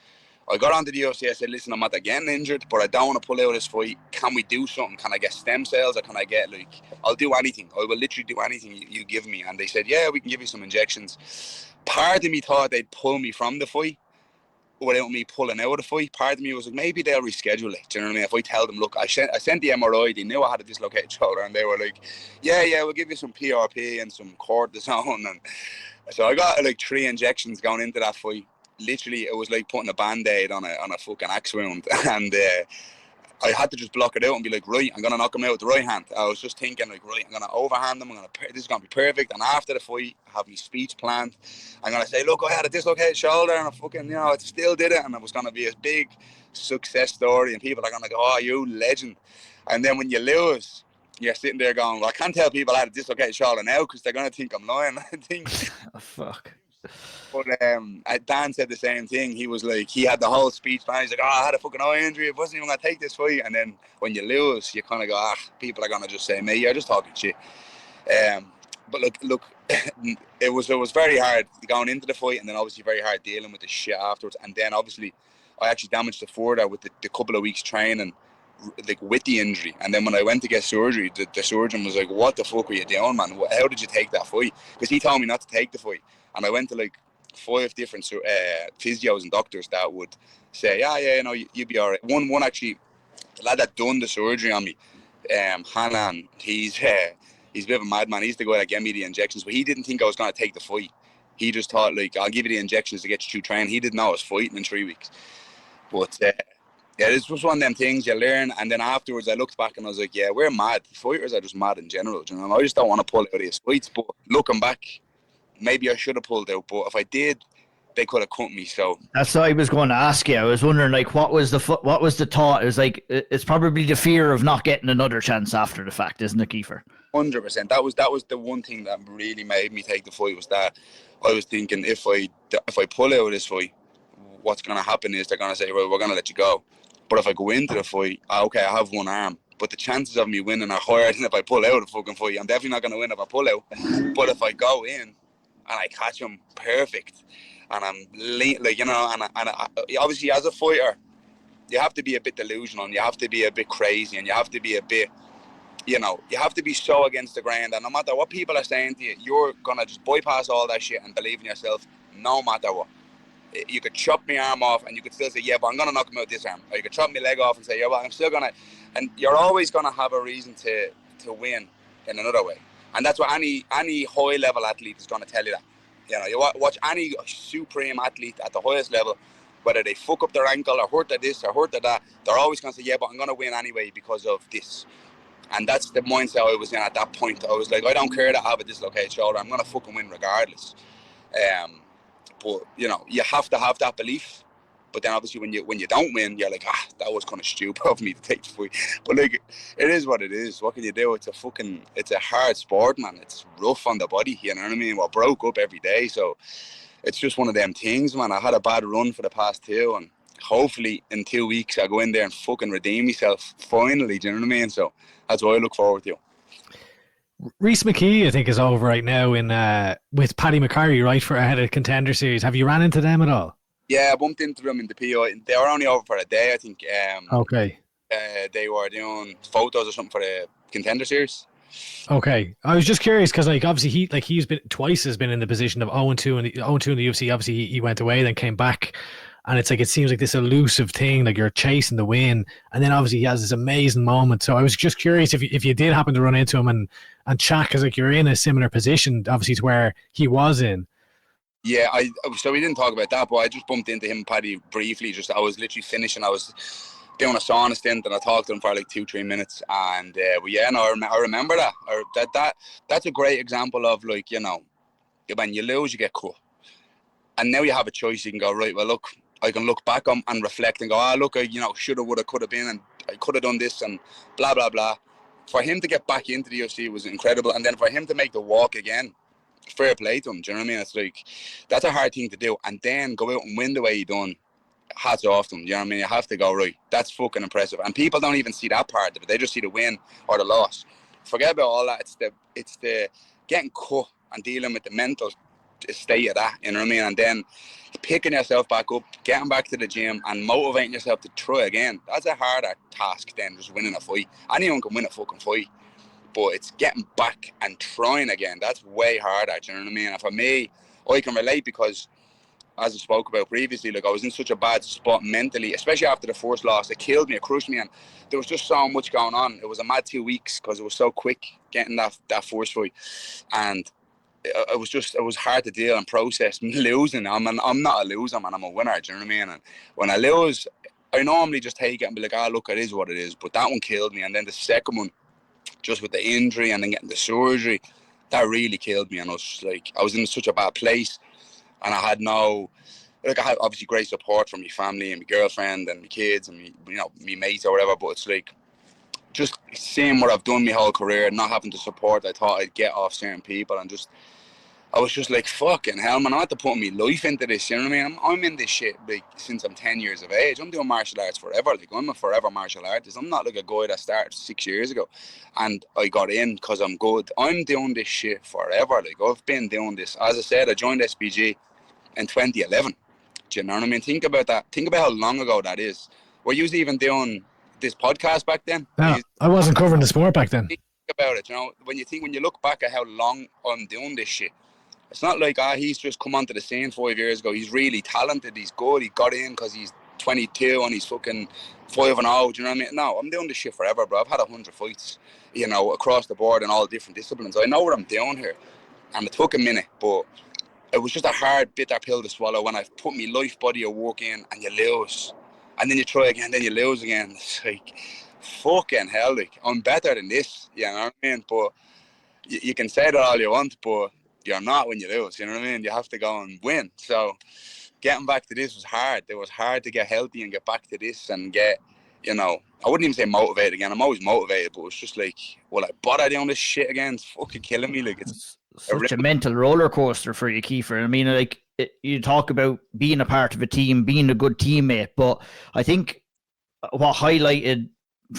Speaker 4: I got onto the UFC. I said, listen, I'm not getting injured, but I don't want to pull out of this fight. Can we do something? Can I get stem cells, or can I get, like, I'll do anything. I will literally do anything you give me. And they said, yeah, we can give you some injections. Part of me thought they'd pull me from the fight without me pulling out of the fight. Part of me was like, maybe they'll reschedule it. Do you know what I mean? If I tell them, look, I sent the MRI, they knew I had a dislocated shoulder, and they were like, yeah, we'll give you some PRP and some cortisone. And so I got like 3 injections going into that fight. Literally, it was like putting a band-aid on a fucking axe wound. And I had to just block it out and be like, right, I'm going to knock him out with the right hand. I was just thinking, like, right, I'm going to overhand him. This is going to be perfect. And after the fight, I have my speech planned. I'm going to say, look, I had a dislocated shoulder and I fucking, you know, I still did it. And it was going to be a big success story. And people are going to go, oh, you legend. And then when you lose, you're sitting there going, well, I can't tell people I had a dislocated shoulder now because they're going to think I'm lying. I think.
Speaker 1: Oh, fuck.
Speaker 4: But Dan said the same thing. He was like, he had the whole speech plan. He's like, oh, I had a fucking eye injury. I wasn't even going to take this fight. And then when you lose, you kind of go, people are going to just say, mate, you're just talking shit. But look, it was very hard going into the fight, and then obviously very hard dealing with the shit afterwards. And then obviously I actually damaged the further with the couple of weeks training, like with the injury. And then when I went to get surgery, the surgeon was like, what the fuck were you doing, man? How did you take that fight? Because he told me not to take the fight. And I went to like 5 different physios and doctors that would say, yeah, you know, you'd be all right. One actually, the lad that done the surgery on me, Hanan, he's a bit of a madman. He's the guy that gave me the injections, but he didn't think I was going to take the fight. He just thought, like, I'll give you the injections to get you through training. He didn't know I was fighting in 3 weeks. But yeah, this was one of them things you learn. And then afterwards, I looked back and I was like, yeah, we're mad. Fighters are just mad in general. You know? I just don't want to pull out of these fights. But looking back, maybe I should have pulled out. But if I did, they could have cut me. So
Speaker 1: that's what I was going to ask you. I was wondering, like, what was the thought? It was like, it's probably the fear of not getting another chance after the fact, isn't it, Kiefer?
Speaker 4: 100%. That was the one thing that really made me take the fight, was that I was thinking, if I pull out of this fight, what's going to happen is they're going to say, well, we're going to let you go. But if I go into the fight, okay, I have one arm, but the chances of me winning are higher than if I pull out of the fucking fight. I'm definitely not going to win if I pull out. But if I go in and I catch him perfect, and I'm like, you know, and obviously as a fighter, you have to be a bit delusional, and you have to be a bit crazy, and you have to be a bit, you know, you have to be so against the grain that no matter what people are saying to you, you're going to just bypass all that shit and believe in yourself no matter what. You could chop my arm off and you could still say, yeah, but I'm going to knock him out this arm. Or you could chop my leg off and say, yeah, but I'm still going to... And you're always going to have a reason to win in another way. And that's what any high-level athlete is going to tell you that. You know, you watch any supreme athlete at the highest level, whether they fuck up their ankle or hurt at this or hurt at that, they're always going to say, yeah, but I'm going to win anyway because of this. And that's the mindset I was in at that point. I was like, I don't care that I have a dislocated shoulder. I'm going to fucking win regardless. But, you know, you have to have that belief. But then obviously when you don't win, you're like, that was kind of stupid of me to take the fight. But like, it is what it is. What can you do? It's a hard sport, man. It's rough on the body, you know what I mean? We're broke up every day. So it's just one of them things, man. I had a bad run for the past 2, and hopefully in 2 weeks I go in there and fucking redeem myself finally, do you know what I mean? So that's what I look forward to.
Speaker 2: Reece McKee, I think, is over right now in with Paddy McCorry, right, for ahead of Contender Series. Have you ran into them at all?
Speaker 4: Yeah, I bumped into them in the PO. They were only over for a day, I think.
Speaker 2: Okay.
Speaker 4: They were doing photos or something for the Contender Series.
Speaker 2: Okay, I was just curious because, like, obviously he's been twice has been in the position of 0-2 in the UFC. Obviously, he went away, then came back. And it's like, it seems like this elusive thing, like you're chasing the win. And then obviously he has this amazing moment. So I was just curious if you did happen to run into him and chat, because like you're in a similar position, obviously, to where he was in.
Speaker 4: Yeah, so we didn't talk about that, but I just bumped into him and Paddy briefly. I was literally finishing. I was doing a sauna stint, and I talked to him for like 2-3 minutes. And I remember that. That's a great example of, like, you know, when you lose, you get cut, and now you have a choice. You can go, right, well, look, I can look back on and reflect and go, look, I shoulda, woulda, coulda been, and I could have done this, and blah blah blah. For him to get back into the UFC was incredible, and then for him to make the walk again. Fair play to him, do you know what I mean? It's like, that's a hard thing to do, and then go out and win the way he done. Hats off to him, do you know what I mean? You have to go, right, that's fucking impressive. And people don't even see that part of it, they just see the win or the loss. Forget about all that. It's the getting cut and dealing with the mental state of that, you know what I mean? And then picking yourself back up, getting back to the gym and motivating yourself to try again. That's a harder task than just winning a fight. Anyone can win a fucking fight, but it's getting back and trying again. That's way harder, do you know what I mean? And for me, I can relate because, as I spoke about previously, like, I was in such a bad spot mentally, especially after the first loss. It killed me, it crushed me, and there was just so much going on. It was a mad 2 weeks because it was so quick getting that first fight, and it was hard to deal and process losing. I'm not a loser, man. I'm a winner, do you know what I mean? And when I lose, I normally just take it and be like, look, it is what it is. But that one killed me, and then the second one, just with the injury and then getting the surgery, that really killed me. And I was in such a bad place, and I had I had obviously great support from my family and my girlfriend and my kids and me mates or whatever, but it's like, just seeing what I've done my whole career, not having the support I thought I'd get off certain people, and I was just like, fucking hell, man, I had to put my life into this, you know what I mean? I'm in this shit, like, since I'm 10 years of age. I'm doing martial arts forever. Like, I'm a forever martial artist. I'm not like a guy that started 6 years ago and I got in because I'm good. I'm doing this shit forever. Like, I've been doing this. As I said, I joined SBG in 2011. Do you know what I mean? Think about that. Think about how long ago that is. Were you even doing this podcast back then?
Speaker 2: No, I wasn't covering the sport back then.
Speaker 4: Think about it, you know, when you look back at how long I'm doing this shit, it's not like, he's just come onto the scene 5 years ago. He's really talented. He's good. He got in because he's 22 and he's fucking 5-0. Do you know what I mean? No, I'm doing this shit forever, bro. I've had 100 fights, you know, across the board in all different disciplines. I know what I'm doing here, and it took a minute, but it was just a hard, bitter pill to swallow when I've put my life, body of work in, and you lose, and then you try again, then you lose again. It's like, fucking hell, like, I'm better than this, you know what I mean? But you can say that all you want, but you're not when you lose, you know what I mean? You have to go and win. So getting back to this was hard. It was hard to get healthy and get back to this and get, you know, I wouldn't even say motivated again. I'm always motivated, but it's just like, will I bother doing this shit again? It's fucking killing me. Like, it's
Speaker 1: such a mental roller coaster for you, Kiefer. I mean, like, you talk about being a part of a team, being a good teammate, but I think what highlighted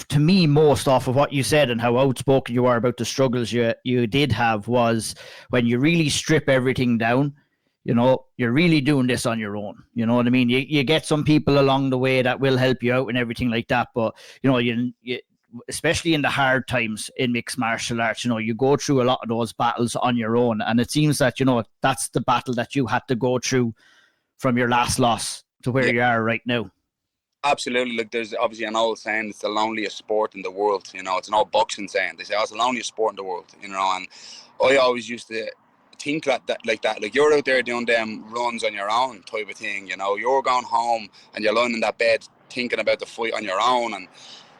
Speaker 1: to me most off of what you said and how outspoken you are about the struggles you did have was when you really strip everything down, you know, you're really doing this on your own. You know what I mean? You get some people along the way that will help you out and everything like that, but you know, you especially in the hard times in mixed martial arts, you know, you go through a lot of those battles on your own, and it seems that, you know, that's the battle that you had to go through from your last loss to where you are right now.
Speaker 4: Absolutely. Like, there's obviously an old saying, it's the loneliest sport in the world. You know, it's an old boxing saying. They say, it's the loneliest sport in the world, you know, and I always used to think like that. Like, you're out there doing them runs on your own type of thing, you know. You're going home and you're lying in that bed thinking about the fight on your own, and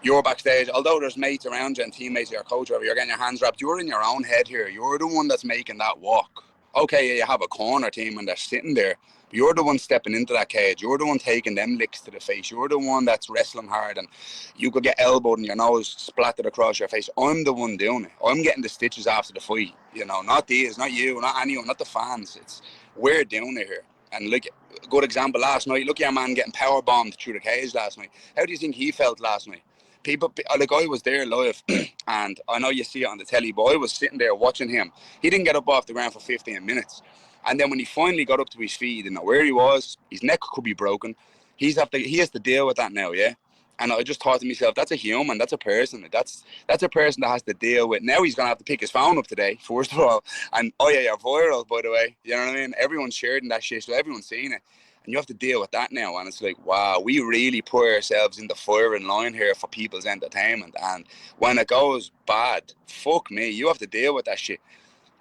Speaker 4: you're backstage. Although there's mates around you and teammates, your coach, or you're getting your hands wrapped, you're in your own head here. You're the one that's making that walk. Okay, yeah, you have a corner team and they're sitting there. You're the one stepping into that cage. You're the one taking them licks to the face. You're the one that's wrestling hard, and you could get elbowed and your nose splattered across your face. I'm the one doing it. I'm getting the stitches after the fight. You know, not these, not you, not anyone, not the fans. We're doing it here. And look, a good example last night. Look at your man getting power bombed through the cage last night. How do you think he felt last night? People, like, I was there live, and I know you see it on the telly, but I was sitting there watching him. He didn't get up off the ground for 15 minutes. And then when he finally got up to his feet, he didn't know where he was. His neck could be broken. He has to deal with that now, yeah? And I just thought to myself, that's a human, that's a person. That's a person that has to deal with. Now he's going to have to pick his phone up today, first of all. And, oh yeah, you're viral, by the way. You know what I mean? Everyone's sharing that shit, so everyone's seen it. And you have to deal with that now. And it's like, wow, we really put ourselves in the firing line here for people's entertainment. And when it goes bad, fuck me, you have to deal with that shit.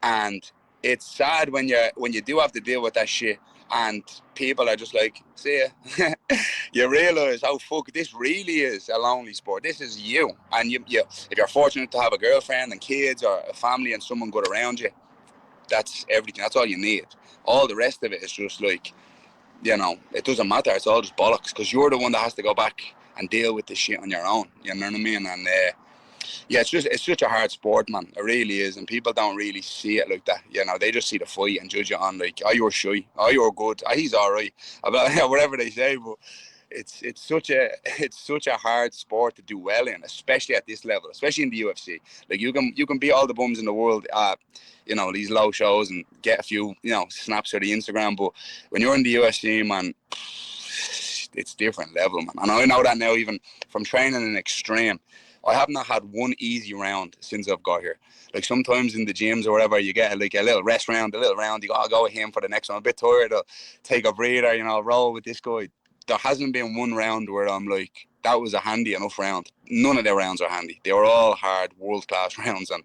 Speaker 4: And it's sad when you do have to deal with that shit, and people are just like, see ya. You realise how this really is a lonely sport. This is you. And you, if you're fortunate to have a girlfriend and kids or a family and someone good around you, that's everything. That's all you need. All the rest of it is just like, it doesn't matter. It's all just bollocks, because you're the one that has to go back and deal with this shit on your own. You know what I mean? And it's such a hard sport, man. It really is, and people don't really see it like that. They just see the fight and judge it on like, oh, you're shy, oh, you're good, oh, he's all right, whatever they say. But it's such a hard sport to do well in, especially at this level, especially in the UFC. Like you can beat all the bums in the world at these low shows and get a few snaps of the Instagram, but when you're in the UFC, man, it's different level, man. And I know that now, even from training in Xtreme. I have not had one easy round since I've got here. Like sometimes in the gyms or whatever, you get like a little rest round, you gotta go with him for the next one. I'm a bit tired, I'll take a breather, roll with this guy. There hasn't been one round where I'm like, that was a handy enough round. None of their rounds are handy. They were all hard, world-class rounds, and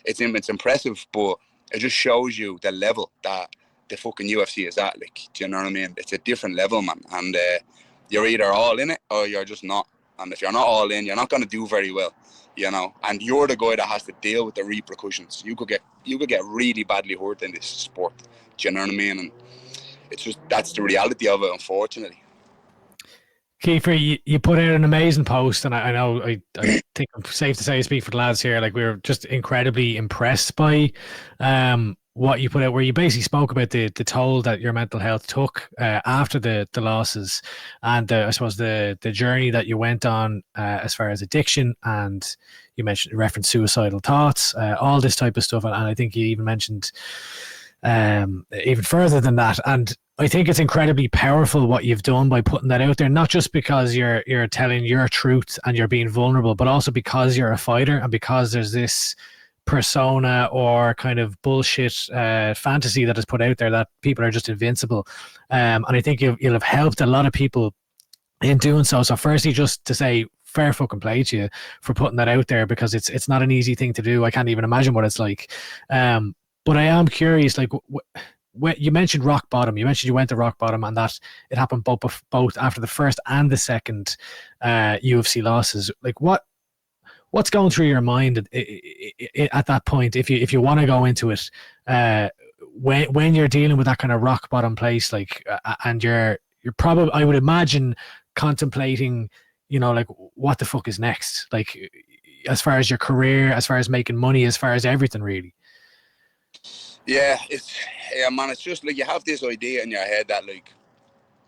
Speaker 4: it's impressive, but it just shows you the level that the fucking UFC is at. Like, do you know what I mean? It's a different level, man. And you're either all in it or you're just not. And if you're not all in, you're not going to do very well, And you're the guy that has to deal with the repercussions. You could get really badly hurt in this sport. Do you know what I mean? And it's just, that's the reality of it, unfortunately.
Speaker 2: Kiefer, you put out an amazing post, and I know I think I'm safe to say I speak for the lads here. Like, we were just incredibly impressed by what you put out, where you basically spoke about the toll that your mental health took after the losses, and I suppose the journey that you went on as far as addiction, and you referenced suicidal thoughts, all this type of stuff, and I think you even mentioned even further than that. And I think it's incredibly powerful what you've done by putting that out there, not just because you're telling your truth and you're being vulnerable, but also because you're a fighter, and because there's this persona or kind of bullshit fantasy that is put out there that people are just invincible. And I think you'll have helped a lot of people in doing so. So firstly, just to say, fair fucking play to you for putting that out there, because it's not an easy thing to do. I can't even imagine what it's like. But I am curious, like, when you mentioned rock bottom, you mentioned you went to rock bottom, and that it happened both after the first and the second UFC losses. Like, what's going through your mind at that point, if you want to go into it, when you're dealing with that kind of rock bottom place, like, and you're probably, I would imagine, contemplating, like, what the fuck is next, like, as far as your career, as far as making money, as far as everything, really.
Speaker 4: Yeah, man, it's just like you have this idea in your head that, like,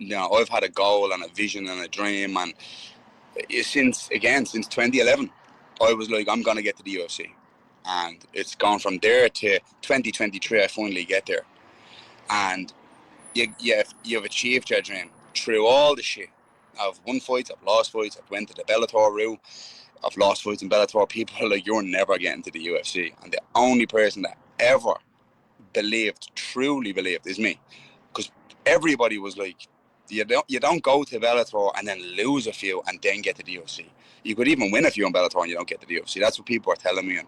Speaker 4: I've had a goal and a vision and a dream, and since 2011, I was like, I'm going to get to the UFC. And it's gone from there to 2023, I finally get there. And you've achieved your dream through all the shit. I've won fights, I've lost fights, I've went to the Bellator route, I've lost fights in Bellator. People are like, you're never getting to the UFC. And the only person that ever truly believed, is me. Because everybody was like, you don't go to Bellator and then lose a few and then get to the UFC. You could even win a few in Bellator and you don't get to the UFC. That's what people are telling me.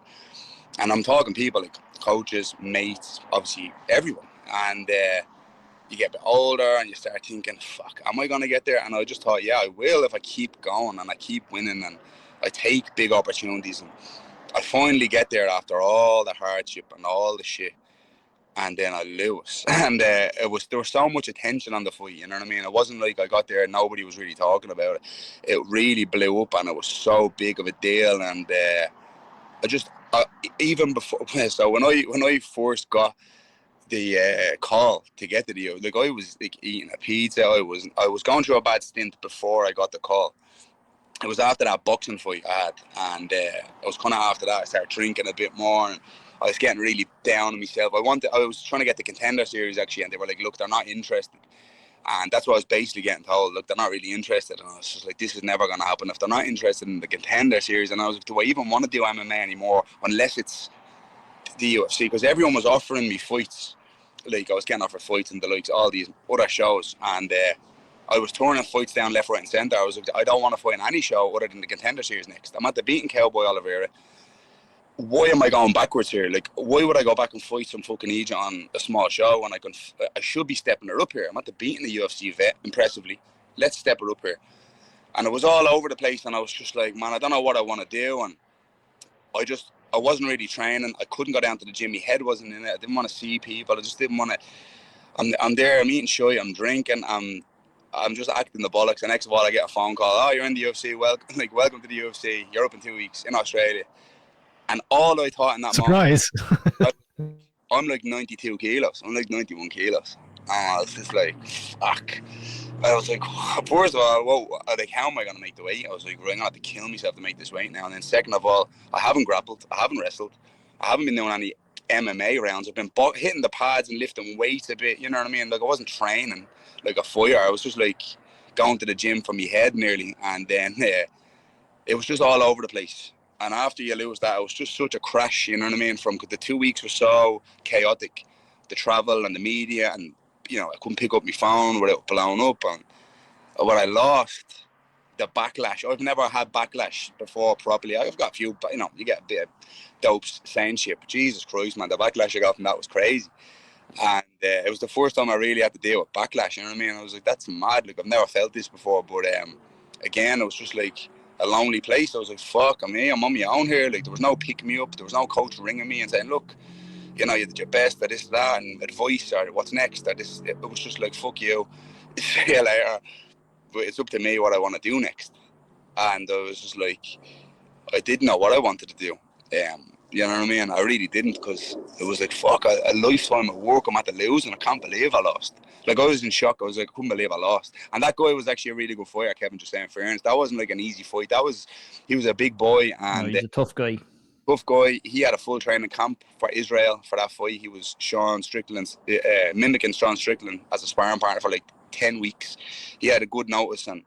Speaker 4: And I'm talking people like coaches, mates, obviously everyone. And you get a bit older and you start thinking, fuck, am I going to get there? And I just thought, yeah, I will if I keep going and I keep winning and I take big opportunities. And I finally get there after all the hardship and all the shit. And then I lose. And there was so much attention on the fight, you know what I mean? It wasn't like I got there and nobody was really talking about it. It really blew up and it was so big of a deal. And even before, so when I first got the call to get to the, like, I was like eating a pizza. I was going through a bad stint before I got the call. It was after that boxing fight I had, and it was kind of after that I started drinking a bit more, and I was getting really down on myself. I was trying to get the Contender Series actually, and they were like, look, they're not interested. And that's what I was basically getting told. Look, they're not really interested. And I was just like, this is never going to happen if they're not interested in the Contender Series. And I was like, do I even want to do MMA anymore unless it's the UFC? Because everyone was offering me fights. Like, I was getting offered fights in the likes of all these other shows. And I was turning fights down left, right, and centre. I was like, I don't want to fight in any show other than the Contender Series next. I'm at the beating Cowboy Oliveira. why am I going backwards here? Like, why would I go back and fight some fucking agent on a small show when I should be stepping her up here? I'm at the beating the UFC vet impressively. Let's step her up here. And it was all over the place, and I was just like, man, I don't know what I want to do. And I wasn't really training. I couldn't go down to the gym. My head wasn't in it. I didn't want to see people. I just didn't want to. I'm there. I'm eating shy. I'm drinking. I'm just acting the bollocks. And next of all, I get a phone call. Oh, you're in the UFC. Welcome to the UFC. You're up in 2 weeks in Australia. And all I thought in that
Speaker 2: Surprise.
Speaker 4: moment, I'm like 92 kilos. I'm like 91 kilos. And I was just like, fuck. I was like, first of all, like, how am I going to make the weight? I was like, I'm going to have to kill myself to make this weight now. And then second of all, I haven't grappled. I haven't wrestled. I haven't been doing any MMA rounds. I've been hitting the pads and lifting weights a bit. You know what I mean? Like, I wasn't training like a fighter. I was just like going to the gym for my head nearly. And then it was just all over the place. And after you lose that, it was just such a crash, you know what I mean? From the 2 weeks were so chaotic, the travel and the media, and, you know, I couldn't pick up my phone without blowing up. And when I lost, the backlash, I've never had backlash before properly. I've got a few, but, you know, you get a bit of dopes saying shit. But Jesus Christ, man, the backlash I got from that was crazy. And it was the first time I really had to deal with backlash, you know what I mean? I was like, that's mad. Like, I've never felt this before. But again, it was just like a lonely place. I was like, fuck, I'm on my own here. Like, there was no picking me up. There was no coach ringing me and saying, look, you know, you did your best at this, that, and advice, or what's next. It was just like, fuck you. See you later. But it's up to me what I want to do next. And I was just like, I didn't know what I wanted to do. You know what I mean? I really didn't, because it was like, fuck, a lifetime of work I'm at to lose, and I can't believe I lost. Like, I was in shock. I was like, I couldn't believe I lost. And that guy was actually a really good fighter, Kevin, just saying fairness. That wasn't like an easy fight. He was a big boy. And
Speaker 1: he's a tough guy.
Speaker 4: Tough guy. He had a full training camp for Israel for that fight. He was Sean Strickland's, mimicking Sean Strickland as a sparring partner for like 10 weeks. He had a good notice, and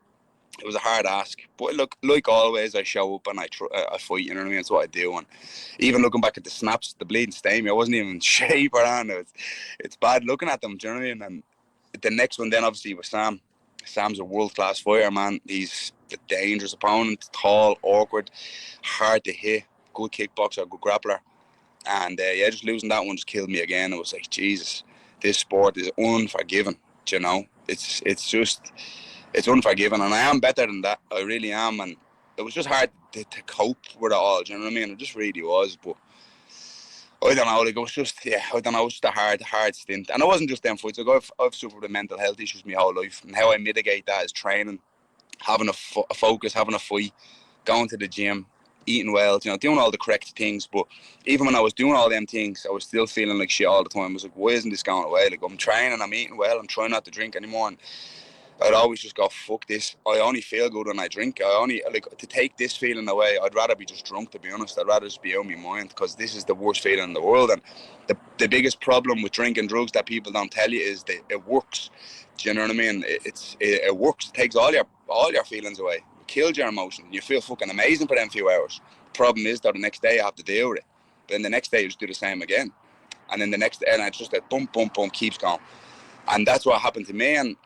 Speaker 4: it was a hard ask. But look, like always, I show up and I fight, you know what I mean? That's what I do. And even looking back at the snaps, the bleeding stain me, I wasn't even in shape or anything. It's bad looking at them, do you know what I mean? And the next one then obviously was Sam. Sam's a world-class fighter, man. He's a dangerous opponent, tall, awkward, hard to hit, good kickboxer, good grappler. And just losing that one just killed me again. It was like, Jesus, this sport is unforgiving, do you know? It's unforgiving, and I am better than that. I really am, and it was just hard to cope with it all, do you know what I mean? It just really was, but I don't know, like, it was just, I don't know, it was just a hard stint. And it wasn't just them fights. Like, I've suffered with mental health issues my whole life, and how I mitigate that is training, having a focus, having a fight, going to the gym, eating well, you know, doing all the correct things. But even when I was doing all them things, I was still feeling like shit all the time. I was like, why isn't this going away? Like, I'm training, I'm eating well, I'm trying not to drink anymore, and I'd always just go, fuck this. I only feel good when I drink. To take this feeling away, I'd rather be just drunk, to be honest. I'd rather just be out of my mind, because this is the worst feeling in the world. And the biggest problem with drinking drugs that people don't tell you is that it works. Do you know what I mean? It works. It takes all your feelings away. It kills your emotions. You feel fucking amazing for them few hours. The problem is that the next day you have to deal with it. Then the next day you just do the same again. And then the next day, and it's just that boom, boom, boom, keeps going. And that's what happened to me. And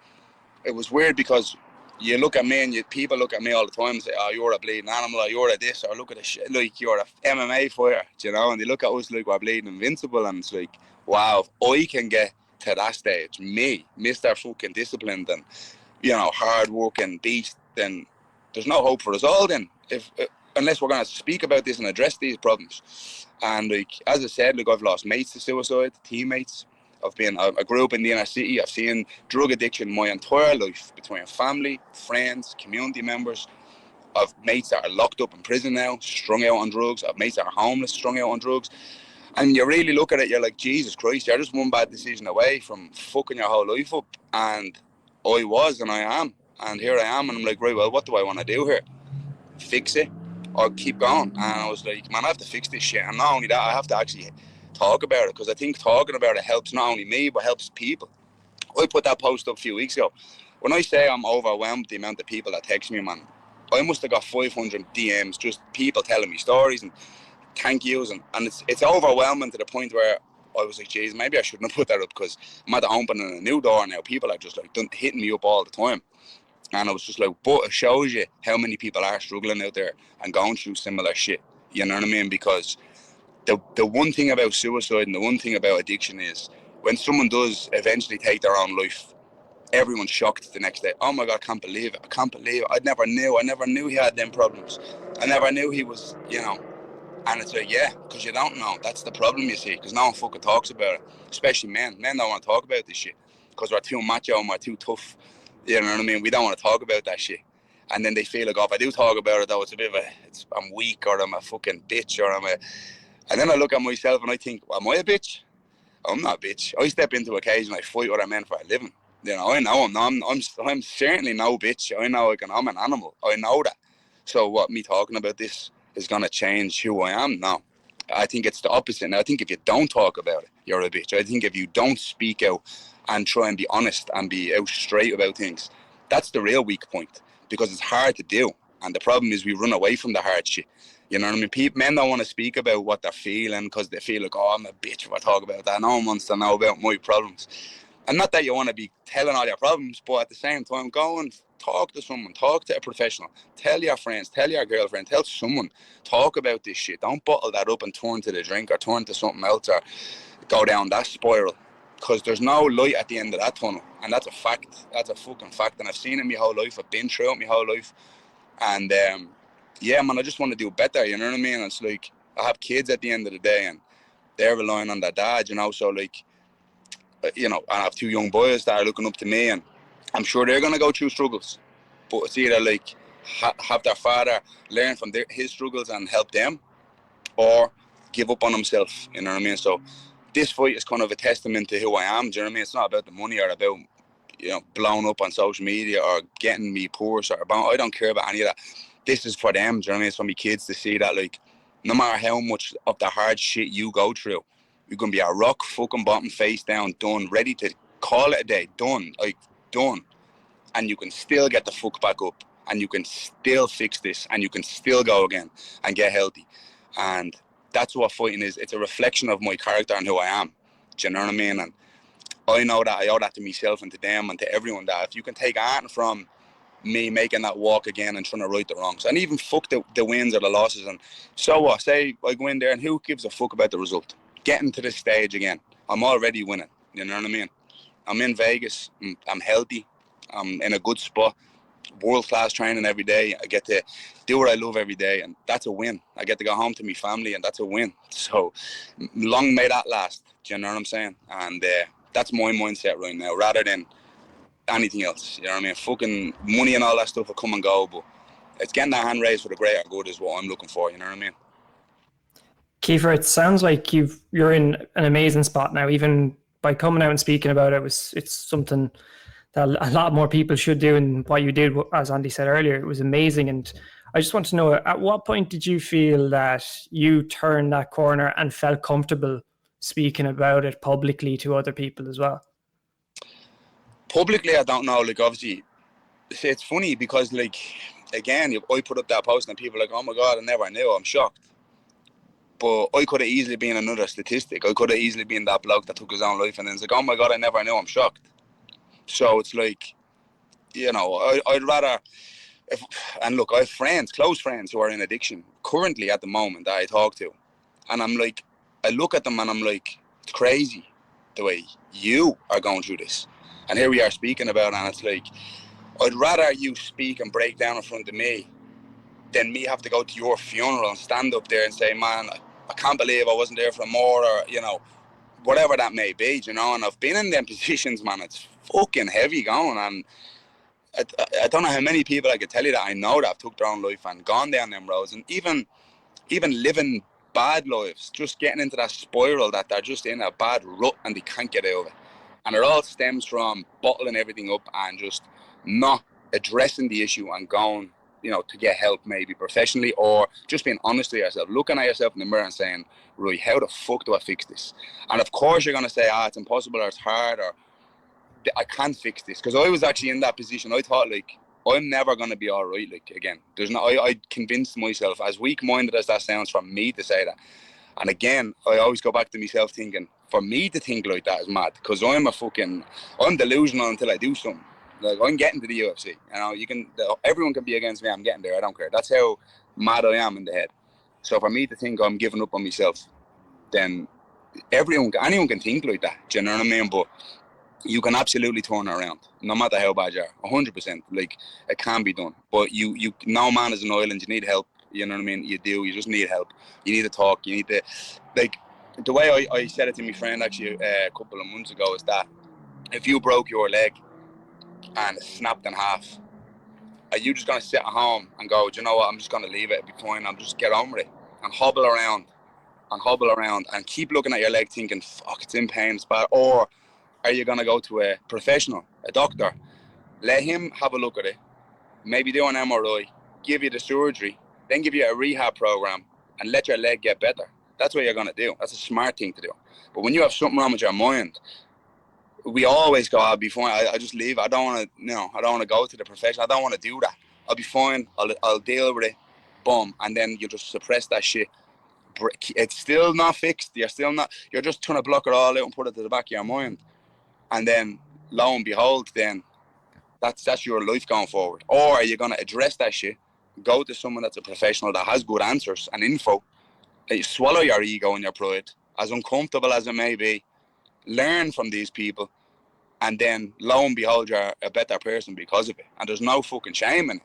Speaker 4: it was weird, because you look at me and people look at me all the time and say, oh, you're a bleeding animal, or you're a this, or look at the shit, like, you're a MMA fighter, you know? And they look at us like we're bleeding invincible, and it's like, wow, if I can get to that stage, me, Mr. fucking disciplined and, you know, hard-working beast, then there's no hope for us all then, unless we're going to speak about this and address these problems. And, like, as I said, like, I've lost mates to suicide, teammates. I grew up in the inner city. I've seen drug addiction my entire life, between family, friends, community members. I've mates that are locked up in prison now, strung out on drugs. I've mates that are homeless, strung out on drugs. And you really look at it, you're like, Jesus Christ, you're just one bad decision away from fucking your whole life up. And I was, and I am. And here I am, and I'm like, right, well, what do I want to do here? Fix it or keep going? And I was like, man, I have to fix this shit. And not only that, I have to actually talk about it, because I think talking about it helps not only me, but helps people. I put that post up a few weeks ago. When I say I'm overwhelmed with the amount of people that text me, man, I must have got 500 DMs, just people telling me stories and thank yous, and it's overwhelming to the point where I was like, geez, maybe I shouldn't have put that up, because I'm at the opening a new door now. People are just like hitting me up all the time. And I was just like, but it shows you how many people are struggling out there and going through similar shit. You know what I mean? Because the one thing about suicide and the one thing about addiction is when someone does eventually take their own life, everyone's shocked the next day. Oh my God, I can't believe it. I can't believe it. I never knew he had them problems. I never knew he was, you know. And it's like, yeah, because you don't know. That's the problem, you see, because no one fucking talks about it, especially men. Men don't want to talk about this shit because we're too macho and we're too tough. You know what I mean? We don't want to talk about that shit. And then they feel like, oh, if I do talk about it, though, it's a bit of I'm weak or I'm a fucking bitch or And then I look at myself and I think, am I a bitch? I'm not a bitch. I step into occasion, I fight other men for a living. You know, I know I'm certainly no bitch. I know I'm an animal. I know that. So what, me talking about this is going to change who I am? No. I think it's the opposite. And I think if you don't talk about it, you're a bitch. I think if you don't speak out and try and be honest and be out straight about things, that's the real weak point, because it's hard to do. And the problem is we run away from the hard shit. You know what I mean? Men don't want to speak about what they're feeling because they feel like, oh, I'm a bitch if I talk about that. No one wants to know about my problems. And not that you want to be telling all your problems, but at the same time, go and talk to someone, talk to a professional, tell your friends, tell your girlfriend, tell someone, talk about this shit. Don't bottle that up and turn to the drink or turn to something else or go down that spiral, because there's no light at the end of that tunnel. And that's a fact. That's a fucking fact. And I've seen it my whole life. I've been through it my whole life. And yeah, man, I just want to do better, you know what I mean? It's like, I have kids at the end of the day and they're relying on their dad, you know, so like, you know, I have 2 young boys that are looking up to me and I'm sure they're going to go through struggles, but it's either like have their father learn from his struggles and help them, or give up on himself, you know what I mean? So this fight is kind of a testament to who I am, do you know what I mean? It's not about the money or about, you know, blowing up on social media or getting me pours or about, I don't care about any of that. This is for them, do you know what I mean? It's for my kids to see that, like, no matter how much of the hard shit you go through, you're going to be a rock fucking bottom, face down, done, ready to call it a day, done, like, done. And you can still get the fuck back up and you can still fix this and you can still go again and get healthy. And that's what fighting is. It's a reflection of my character and who I am. Do you know what I mean? And I know that I owe that to myself and to them and to everyone, that if you can take anything from me making that walk again and trying to right the wrongs and even fuck the wins or the losses, and so what, say I go in there and who gives a fuck about the result? Getting to this stage again, I'm already winning, you know what I mean? I'm in Vegas, I'm healthy, I'm in a good spot, world-class training every day, I get to do what I love every day, and that's a win. I get to go home to my family and that's a win. So long may that last, do you know what I'm saying? And that's my mindset right now, rather than anything else, you know what I mean? Fucking money and all that stuff will come and go, but it's getting that hand raised for the greater good is what I'm looking for, you know what I mean?
Speaker 3: Kiefer, it sounds like you're in an amazing spot now. Even by coming out and speaking about it, it's something that a lot more people should do. And what you did, as Andy said earlier, it was amazing. And I just want to know, at what point did you feel that you turned that corner and felt comfortable speaking about it publicly to other people as well?
Speaker 4: Publicly, I don't know. Like, obviously, it's funny because, like, again, I put up that post and people are like, oh my God, I never knew. I'm shocked. But I could have easily been another statistic. I could have easily been that bloke that took his own life and then it's like, oh my God, I never knew. I'm shocked. So it's like, you know, I'd rather, and look, I have friends, close friends who are in addiction currently at the moment that I talk to. And I'm like, I look at them and I'm like, it's crazy the way you are going through this. And here we are speaking about it, and it's like, I'd rather you speak and break down in front of me than me have to go to your funeral and stand up there and say, man, I can't believe I wasn't there for more, or, you know, whatever that may be, you know. And I've been in them positions, man. It's fucking heavy going. And I don't know how many people I could tell you that I know that have took their own life and gone down them roads. And even living bad lives, just getting into that spiral that they're just in a bad rut and they can't get out of it. And it all stems from bottling everything up and just not addressing the issue and going, you know, to get help, maybe professionally, or just being honest with yourself, looking at yourself in the mirror and saying, right, how the fuck do I fix this? And of course you're going to say, it's impossible, or it's hard, or I can't fix this. Because I was actually in that position. I thought, like, I'm never going to be all right, like, again. I convinced myself, as weak-minded as that sounds for me to say that. And again, I always go back to myself thinking, for me to think like that is mad, because I'm delusional until I do something. Like, I'm getting to the UFC, you know, everyone can be against me, I'm getting there, I don't care. That's how mad I am in the head. So for me to think I'm giving up on myself, then anyone can think like that. Do you know what I mean? But you can absolutely turn it around, no matter how bad you are. 100%. Like, it can be done. But you no man is an island. You need help. You know what I mean? You do. You just need help. You need to talk. You need to, like, the way I said it to my friend actually a couple of months ago is that if you broke your leg and it snapped in half, are you just going to sit at home and go, do you know what, I'm just going to leave it, it'll be fine, I'm just get on with it, and hobble around and keep looking at your leg thinking, fuck, it's in pain, it's bad? Or are you going to go to a professional, a doctor, let him have a look at it, maybe do an MRI, give you the surgery, then give you a rehab program and let your leg get better? That's what you're going to do. That's a smart thing to do. But when you have something wrong with your mind, we always go, I'll be fine, I just leave. I don't want to go to the professional. I don't want to do that. I'll be fine. I'll deal with it. Boom. And then you just suppress that shit. It's still not fixed. You're just trying to block it all out and put it to the back of your mind. And then, lo and behold, then that's your life going forward. Or are you going to address that shit, go to someone that's a professional that has good answers and info, that you swallow your ego and your pride, as uncomfortable as it may be, learn from these people, and then lo and behold, you're a better person because of it. And there's no fucking shame in it.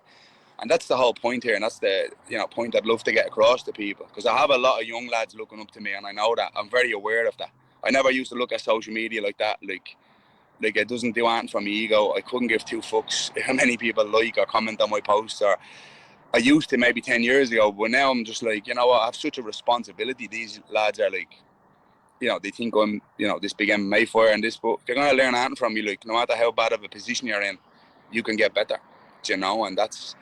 Speaker 4: And that's the whole point here, and that's the point I'd love to get across to people, because I have a lot of young lads looking up to me, and I know that. I'm very aware of that. I never used to look at social media like that, like it doesn't do anything for my ego. I couldn't give two fucks how many people like or comment on my posts, or I used to maybe 10 years ago, but now I'm just like, you know what, I have such a responsibility. These lads are like, you know, they think I'm, you know, this big MMA fighter and this, but they're going to learn anything from you. Like, no matter how bad of a position you're in, you can get better, you know, and that's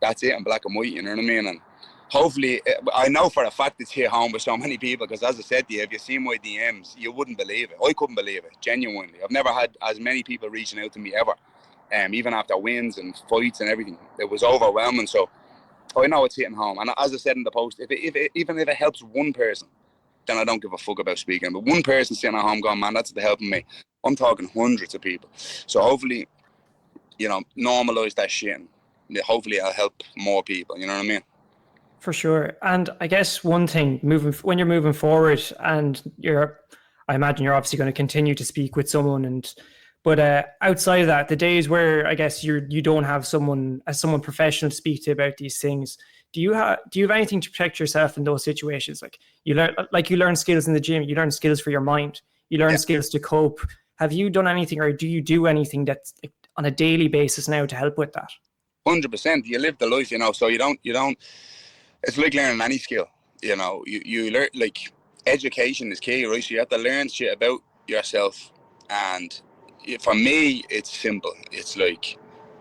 Speaker 4: it in black and white, you know what I mean? And hopefully, I know for a fact it's hit home with so many people, because as I said to you, if you see my DMs, you wouldn't believe it. I couldn't believe it, genuinely. I've never had as many people reaching out to me ever, even after wins and fights and everything. It was overwhelming, so I know it's hitting home. And as I said in the post, even if it helps one person, then I don't give a fuck about speaking. But one person sitting at home going, man, that's helping me. I'm talking hundreds of people. So hopefully, you know, normalise that shit. And hopefully I'll help more people, you know what I mean?
Speaker 3: For sure. And I guess one thing, when you're moving forward, and I imagine you're obviously going to continue to speak with someone, but outside of that, the days where I guess you don't have someone professional to speak to about these things, do you have anything to protect yourself in those situations? Like you learn skills in the gym, you learn skills for your mind, you learn skills to cope. Have you done anything, or do you do anything that's on a daily basis now to help with that?
Speaker 4: 100%. You live the life, you know, so you don't, it's like learning any skill, you know, you learn, like, education is key, right? So you have to learn shit about yourself. And for me, it's simple. It's like,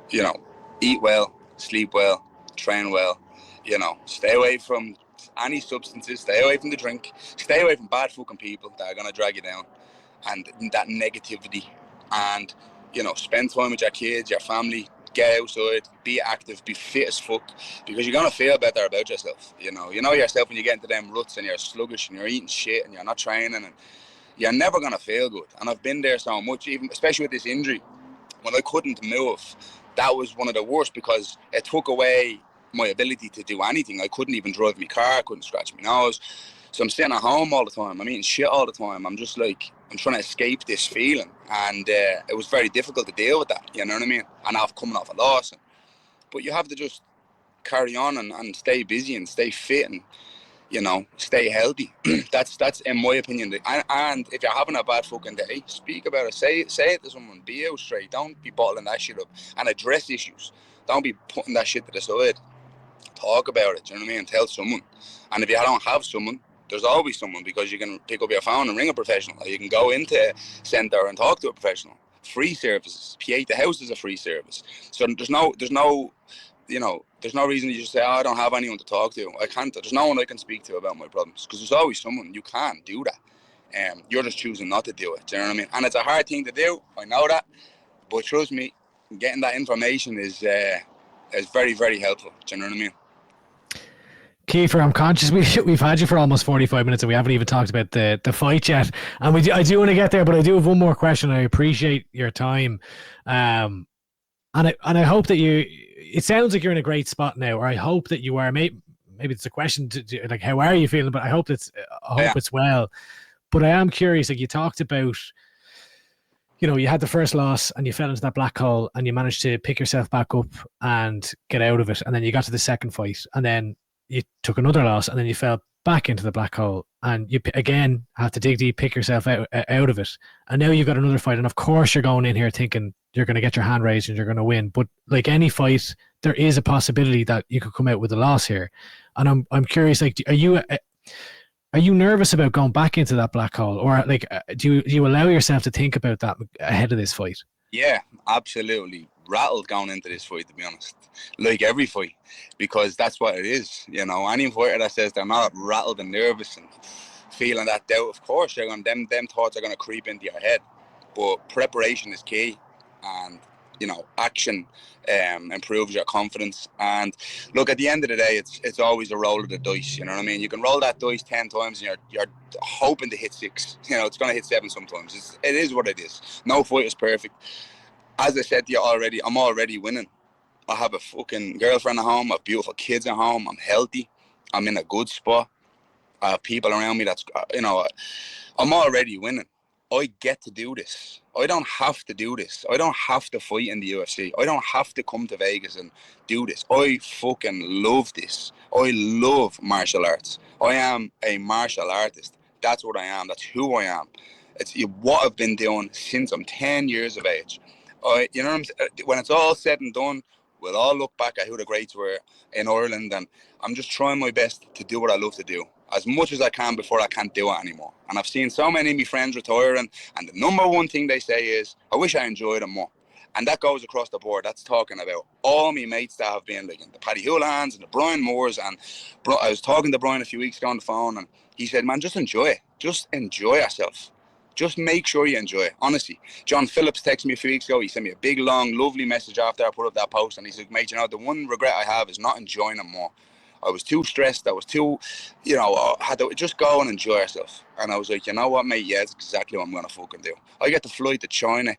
Speaker 4: you know, eat well, sleep well, train well, you know, stay away from any substances, stay away from the drink, stay away from bad fucking people that are going to drag you down, and that negativity. And, you know, spend time with your kids, your family, get outside, be active, be fit as fuck, because you're going to feel better about yourself. You know yourself when you get into them ruts and you're sluggish and you're eating shit and you're not training, and you're never going to feel good. And I've been there so much, even especially with this injury, when I couldn't move. That was one of the worst, because it took away my ability to do anything. I couldn't even drive my car, I couldn't scratch my nose. So I'm sitting at home all the time, I'm eating shit all the time. I'm just like, I'm trying to escape this feeling, and it was very difficult to deal with that, you know what I mean? And I've coming off a loss, but you have to just carry on and stay busy and stay fit and, you know, stay healthy. That's in my opinion. And if you're having a bad fucking day, speak about it. Say it to someone. Be out straight. Don't be bottling that shit up, and address issues. Don't be putting that shit to the side. Talk about it, do you know what I mean? Tell someone. And if you don't have someone, there's always someone, because you can pick up your phone and ring a professional, or you can go into a centre and talk to a professional. Free services. P8 the house is a free service. So there's no you know, there's no reason you just say, oh, I don't have anyone to talk to. I can't. There's no one I can speak to about my problems, because there's always someone. You can't do that. You're just choosing not to do it. Do you know what I mean? And it's a hard thing to do. I know that. But trust me, getting that information is very, very helpful. Do you know what I mean?
Speaker 2: Kiefer, I'm conscious we've had you for almost 45 minutes and we haven't even talked about the fight yet. And I do want to get there, but I do have one more question. I appreciate your time. And I hope that it sounds like you're in a great spot now, or I hope that you are. maybe it's a question like, how are you feeling? But I hope it's well. But I am curious, like you talked about, you know, you had the first loss and you fell into that black hole and you managed to pick yourself back up and get out of it. And then you got to the second fight and then you took another loss and then you fell back into the black hole and you again have to dig deep, pick yourself out of it. And now you've got another fight. And of course you're going in here thinking you're going to get your hand raised and you're going to win. But like any fight, there is a possibility that you could come out with a loss here. And I'm curious, like, are you nervous about going back into that black hole, or like do you allow yourself to think about that ahead of this fight?
Speaker 4: Yeah, absolutely rattled going into this fight, to be honest. Like every fight, because that's what it is. You know, any fighter that says they're not rattled and nervous and feeling that doubt, of course, they're going. Them thoughts are going to creep into your head. But preparation is key, and you know, action improves your confidence. And look, at the end of the day, it's always a roll of the dice. You know what I mean? You can roll that dice 10 times, and you're hoping to hit 6. You know, it's going to hit 7 sometimes. It is what it is. No fight is perfect. As I said to you already, I'm already winning. I have a fucking girlfriend at home. I have beautiful kids at home. I'm healthy. I'm in a good spot. I have people around me that's, you know, I'm already winning. I get to do this. I don't have to do this. I don't have to fight in the UFC. I don't have to come to Vegas and do this. I fucking love this. I love martial arts. I am a martial artist. That's what I am. That's who I am. It's what I've been doing since I'm 10 years of age. You know what I'm saying? When it's all said and done, we'll all look back at who the greats were in Ireland, and I'm just trying my best to do what I love to do as much as I can before I can't do it anymore. And I've seen so many of my friends retiring, and the number one thing they say is, I wish I enjoyed it more. And that goes across the board. That's talking about all my mates that have been, like the Paddy Hulans and the Brian Moores. And I was talking to Brian a few weeks ago on the phone, and he said, man, just enjoy it. Just enjoy yourself. Just make sure you enjoy it. Honestly, John Phillips texted me a few weeks ago. He sent me a big, long, lovely message after I put up that post. And he said, mate, you know, the one regret I have is not enjoying it more. I was too stressed. I was too, you know, I had to just go and enjoy yourself. And I was like, you know what, mate? Yeah, it's exactly what I'm going to fucking do. I get to fly to China.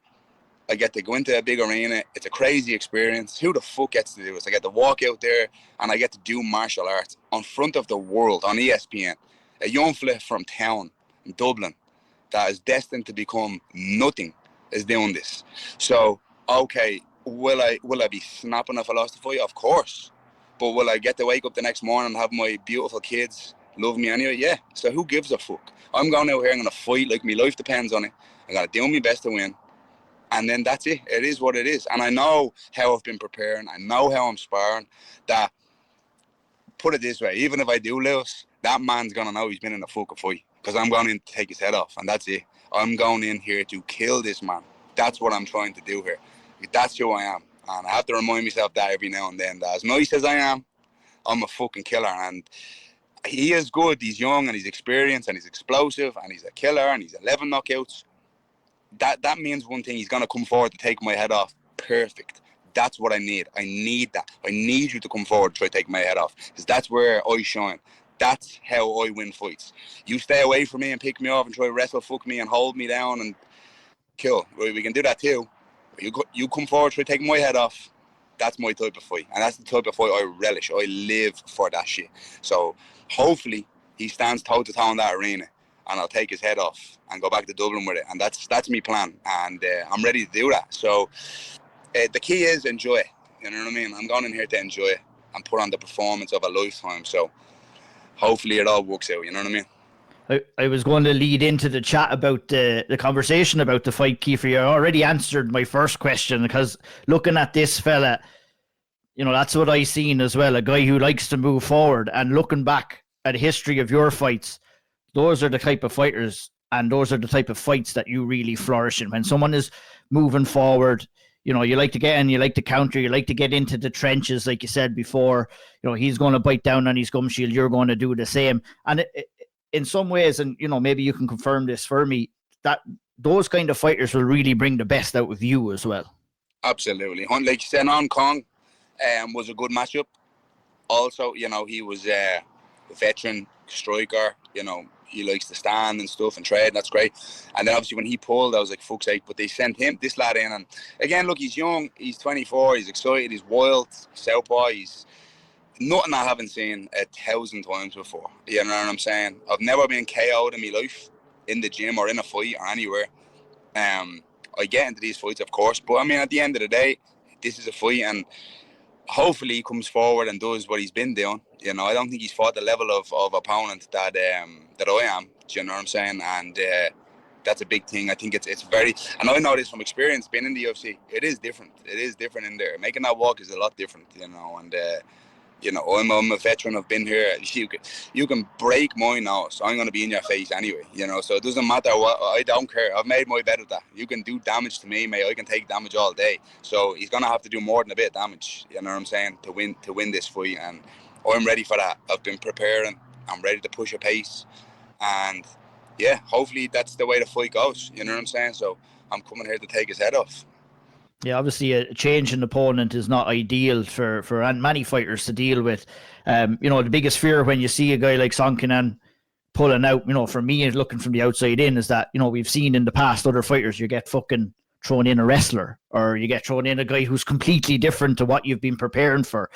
Speaker 4: I get to go into a big arena. It's a crazy experience. Who the fuck gets to do this? I get to walk out there and I get to do martial arts in front of the world on ESPN. A young fella from town in Dublin that is destined to become nothing is doing this. So, okay, will I be snapping if I lost the fight? Of course. But will I get to wake up the next morning and have my beautiful kids love me anyway? Yeah. So who gives a fuck? I'm going out here, I'm going to fight like my life depends on it. I'm going to do my best to win. And then that's it. It is what it is. And I know how I've been preparing. I know how I'm sparring. That, put it this way, even if I do lose, that man's going to know he's been in a fucking fight. Because I'm going in to take his head off. And that's it. I'm going in here to kill this man. That's what I'm trying to do here. That's who I am. And I have to remind myself that every now and then. That as nice as I am, I'm a fucking killer. And he is good. He's young and he's experienced and he's explosive and he's a killer and he's 11 knockouts. That means one thing. He's going to come forward to take my head off. Perfect. That's what I need. I need that. I need you to come forward to try to take my head off. Because that's where I shine. That's how I win fights. You stay away from me and pick me off and try to wrestle fuck me and hold me down and kill. We can do that too. You come forward to take my head off. That's my type of fight. And that's the type of fight I relish. I live for that shit. So hopefully he stands toe-to-toe in that arena and I'll take his head off and go back to Dublin with it. And that's my plan. And I'm ready to do that. So the key is enjoy it. You know what I mean? I'm going in here to enjoy it and put on the performance of a lifetime. So hopefully it all works out. You know what I mean?
Speaker 1: I was going to lead into the chat about the conversation about the fight, Kiefer. You already answered my first question, because looking at this fella, you know, that's what I seen as well, a guy who likes to move forward. And looking back at the history of your fights, those are the type of fighters and those are the type of fights that you really flourish in. When someone is moving forward, you know, you like to get in, you like to counter, you like to get into the trenches, like you said before. You know, he's going to bite down on his gum shield, you're going to do the same. And in some ways, and you know, maybe you can confirm this for me, that those kind of fighters will really bring the best out of you as well.
Speaker 4: Absolutely. Like you said, Hong Kong was a good matchup. Also, you know, he was a veteran striker. You know, he likes to stand and stuff and trade. That's great. And then obviously when he pulled, I was like, fuck's sake. But they sent this lad in. And again, look, he's young. He's 24. He's excited. He's wild. Southpaw. He's nothing I haven't seen 1,000 times before. You know what I'm saying? I've never been KO'd in my life, in the gym or in a fight or anywhere. I get into these fights, of course, but I mean, at the end of the day, this is a fight, and hopefully he comes forward and does what he's been doing. You know, I don't think he's fought the level of opponent that I am. Do you know what I'm saying? And that's a big thing. I think it's very, and I know this from experience, being in the UFC. It is different. It is different in there. Making that walk is a lot different, you know. And you know, I'm a veteran. I've been here. You can break my nose, I'm going to be in your face anyway, you know. So it doesn't matter what. I don't care. I've made my bet with that. You can do damage to me, mate. I can take damage all day. So he's going to have to do more than a bit of damage. You know what I'm saying? To win this fight, and I'm ready for that. I've been preparing. I'm ready to push a pace, and yeah, hopefully that's the way the fight goes. You know what I'm saying? So I'm coming here to take his head off.
Speaker 1: Yeah, obviously a change in opponent is not ideal for many fighters to deal with. You know, the biggest fear when you see a guy like Sonkinan pulling out, you know, for me, looking from the outside in, is that, you know, we've seen in the past other fighters, you get fucking thrown in a wrestler, or you get thrown in a guy who's completely different to what you've been preparing for.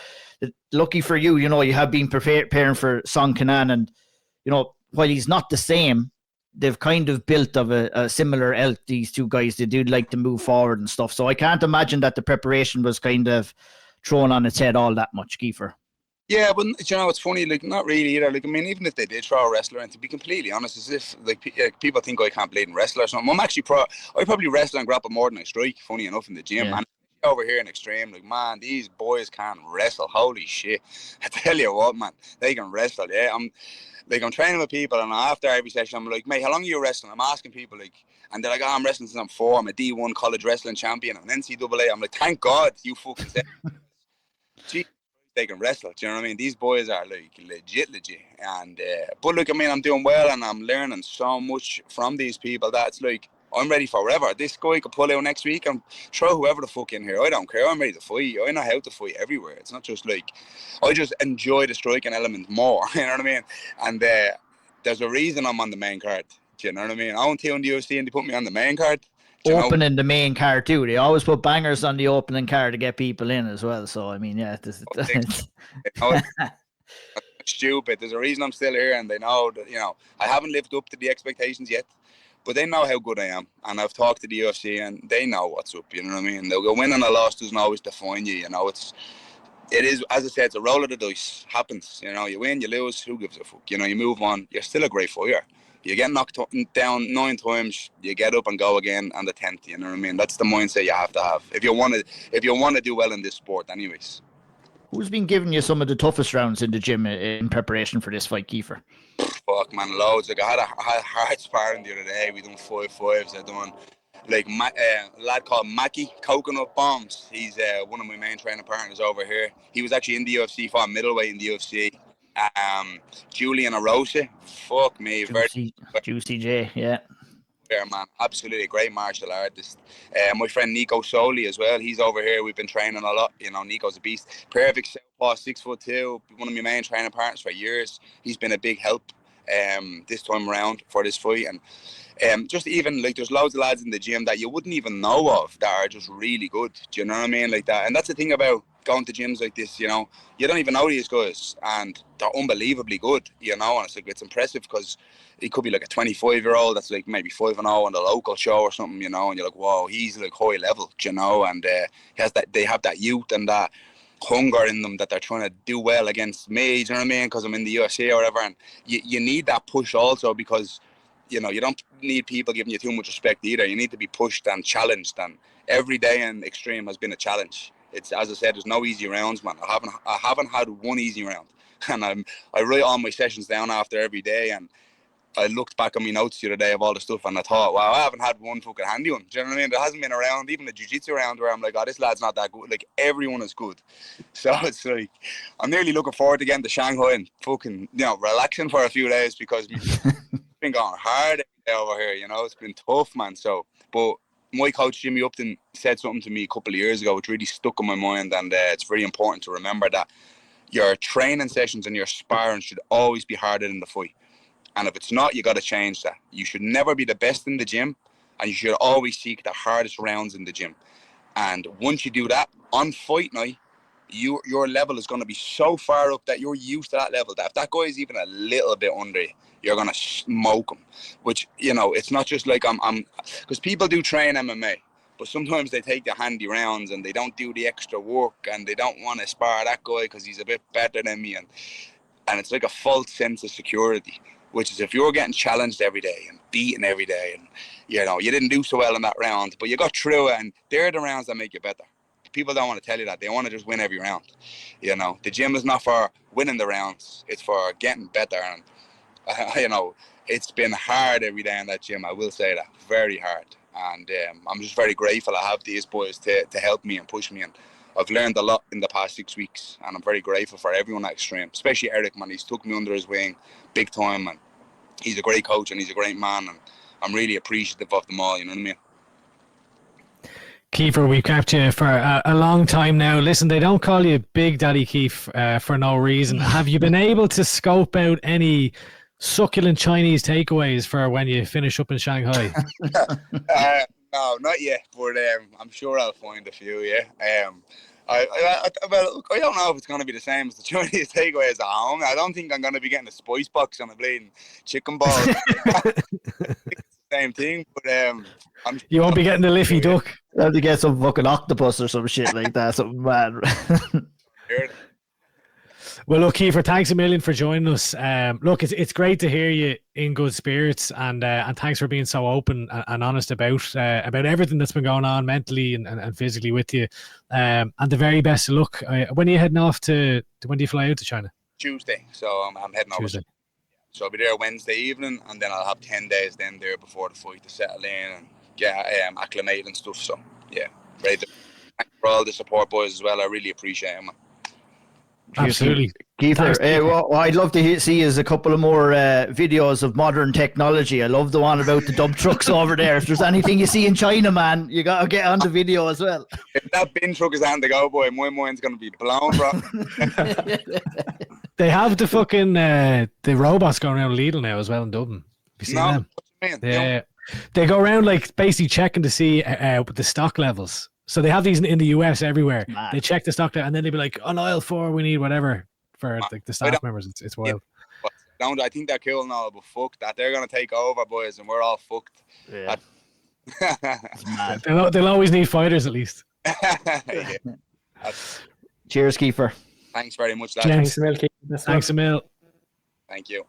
Speaker 1: Lucky for you, you know, you have been preparing for Sonkinan, and, you know, while he's not the same, they've kind of built of a similar ilk, these two guys. They do like to move forward and stuff. So I can't imagine that the preparation was kind of thrown on its head all that much, Kiefer.
Speaker 4: Yeah, but you know, it's funny, like, not really either. Like, I mean, even if they did throw a wrestler in, to be completely honest, as if, like, people think I can't bleed and wrestle or something. I'm actually I probably wrestle and grapple more than I strike, funny enough, in the gym.
Speaker 1: Yeah.
Speaker 4: And over here in Xtreme, like, man, these boys can wrestle. Holy shit. I tell you what, man, they can wrestle, yeah. I'm training with people, and after every session, I'm like, mate, how long are you wrestling? I'm asking people, like, and they're like, oh, I'm wrestling since I'm 4. I'm a D1 college wrestling champion. I'm an NCAA. I'm like, thank God you fucking said gee, they can wrestle. Do you know what I mean? These boys are, like, legit. And, but look, I mean, I'm doing well, and I'm learning so much from these people that's like, I'm ready for whatever. This guy could pull out next week and throw whoever the fuck in here. I don't care. I'm ready to fight. I know how to fight everywhere. It's not just like, I just enjoy the striking element more. You know what I mean? And there's a reason I'm on the main card. Do you know what I mean? I won't tell the UFC and they put me on the main card.
Speaker 1: Opening the main card too. They always put bangers on the opening card to get people in as well. So I mean, yeah, it's
Speaker 4: stupid. There's a reason I'm still here, and they know that, you know, I haven't lived up to the expectations yet. But they know how good I am, and I've talked to the UFC, and they know what's up. You know what I mean? They'll go, win and a loss doesn't always define you. You know, it is, as I said, it's a roll of the dice. Happens. You know, you win, you lose. Who gives a fuck? You know, you move on. You're still a great fighter. You get knocked down 9 times, you get up and go again on the 10th. You know what I mean? That's the mindset you have to have if you want to do well in this sport, anyways.
Speaker 1: Who's been giving you some of the toughest rounds in the gym in preparation for this fight, Kiefer?
Speaker 4: Fuck, man, loads. Like, I had hard sparring the other day. We done 5-5s. I done, like, a lad called Mackie Coconut Bombs. He's one of my main training partners over here. He was actually in the UFC, fought middleweight in the UFC. Julian Arosa, fuck me,
Speaker 1: Juicy J, yeah.
Speaker 4: Yeah, man, absolutely a great martial artist. My friend Nico Soli as well. He's over here. We've been training a lot. You know, Nico's a beast. Perfect southpaw, 6'2", one of my main training partners for years. He's been a big help this time around for this fight. And just even, like, there's loads of lads in the gym that you wouldn't even know of that are just really good. Do you know what I mean? Like that. And that's the thing about going to gyms like this, you know, you don't even know these guys, and they're unbelievably good, you know. And it's like, it's impressive because it could be like a 25-year-old that's like maybe 5-0 on the local show or something, you know, and you're like, whoa, he's like high level, you know. And they have that youth and that hunger in them that they're trying to do well against me, do you know what I mean? Because I'm in the UFC or whatever, and you need that push also, because, you know, you don't need people giving you too much respect either. You need to be pushed and challenged, and every day in Xtreme has been a challenge. It's, as I said, there's no easy rounds, man. I haven't had one easy round, and I write all my sessions down after every day, and I looked back on my notes the other day of all the stuff, and I thought, wow, I haven't had one fucking handy one. Do you know what I mean? There hasn't been a round, even the jiu-jitsu round, where I'm like, oh, this lad's not that good. Like, everyone is good. So it's like, I'm nearly looking forward to getting to Shanghai and fucking, you know, relaxing for a few days, because it's been going hard over here, you know. It's been tough, man. So, but my coach Jimmy Upton said something to me a couple of years ago which really stuck in my mind, and it's very important to remember that your training sessions and your sparring should always be harder than the fight. And if it's not, you got to change that. You should never be the best in the gym, and you should always seek the hardest rounds in the gym. And once you do that, on fight night, your level is going to be so far up that you're used to that level that if that guy is even a little bit under you, you're going to smoke him. Which, you know, it's not just like I'm because people do train MMA, but sometimes they take the handy rounds and they don't do the extra work and they don't want to spar that guy because he's a bit better than me, and it's like a false sense of security, which is if you're getting challenged every day and beaten every day and, you know, you didn't do so well in that round, but you got through it, and they're the rounds that make you better. People don't want to tell you that. They want to just win every round. You know, the gym is not for winning the rounds. It's for getting better. And, you know, it's been hard every day in that gym. I will say that. Very hard. And I'm just very grateful I have these boys to help me and push me. And I've learned a lot in the past 6 weeks. And I'm very grateful for everyone at Xtreme, especially Eric, man. He's took me under his wing big time. And he's a great coach and he's a great man. And I'm really appreciative of them all, you know what I mean?
Speaker 2: Kiefer, we've kept you for a long time now. Listen, they don't call you Big Daddy Keef for no reason. Have you been able to scope out any succulent Chinese takeaways for when you finish up in Shanghai?
Speaker 4: No, not yet, but I'm sure I'll find a few, yeah. I don't know if it's going to be the same as the Chinese takeaways at home. I don't think I'm going to be getting a spice box on a bleeding chicken ball. Same thing, but
Speaker 2: you won't be getting the Liffey duck.
Speaker 1: You have to get some fucking octopus or some shit like that, something mad.
Speaker 2: Well, look, Kiefer, thanks a million for joining us. Look, it's great to hear you in good spirits, and thanks for being so open and honest about everything that's been going on mentally and physically with you. And the very best of luck. When are you heading off when do you fly out to China?
Speaker 4: Tuesday, so I'm heading over.
Speaker 2: Tuesday.
Speaker 4: So I'll be there Wednesday evening, and then I'll have 10 days then there before the fight to settle in and get acclimated and stuff. So, yeah, ready to thank for all the support, boys, as well. I really appreciate it, man.
Speaker 2: Absolutely.
Speaker 1: Kiefer, what I'd love to see is a couple of more videos of modern technology. I love the one about the dump trucks over there. If there's anything you see in China, man, you got to get on the video as well.
Speaker 4: If that bin truck is on the go, boy, my mind's going to be blown, bro.
Speaker 2: They have the fucking the robots going around Lidl now as well in Dublin. Have you seen them?
Speaker 4: What do you mean?
Speaker 2: They go around like basically checking to see the stock levels. So they have these in the US everywhere. Man. They check the stock and then they'd be like, on aisle 4 we need whatever for like the staff members. It's wild.
Speaker 4: Yeah, I think they're cool now, but fuck that. They're gonna take over, boys, and we're all fucked.
Speaker 1: Yeah.
Speaker 2: They'll always need fighters at least.
Speaker 4: Yeah.
Speaker 1: Cheers, Kiefer.
Speaker 4: Thanks very much, lads.
Speaker 3: Thanks a mil, Keith.
Speaker 2: Thanks a mil.
Speaker 4: Thank you.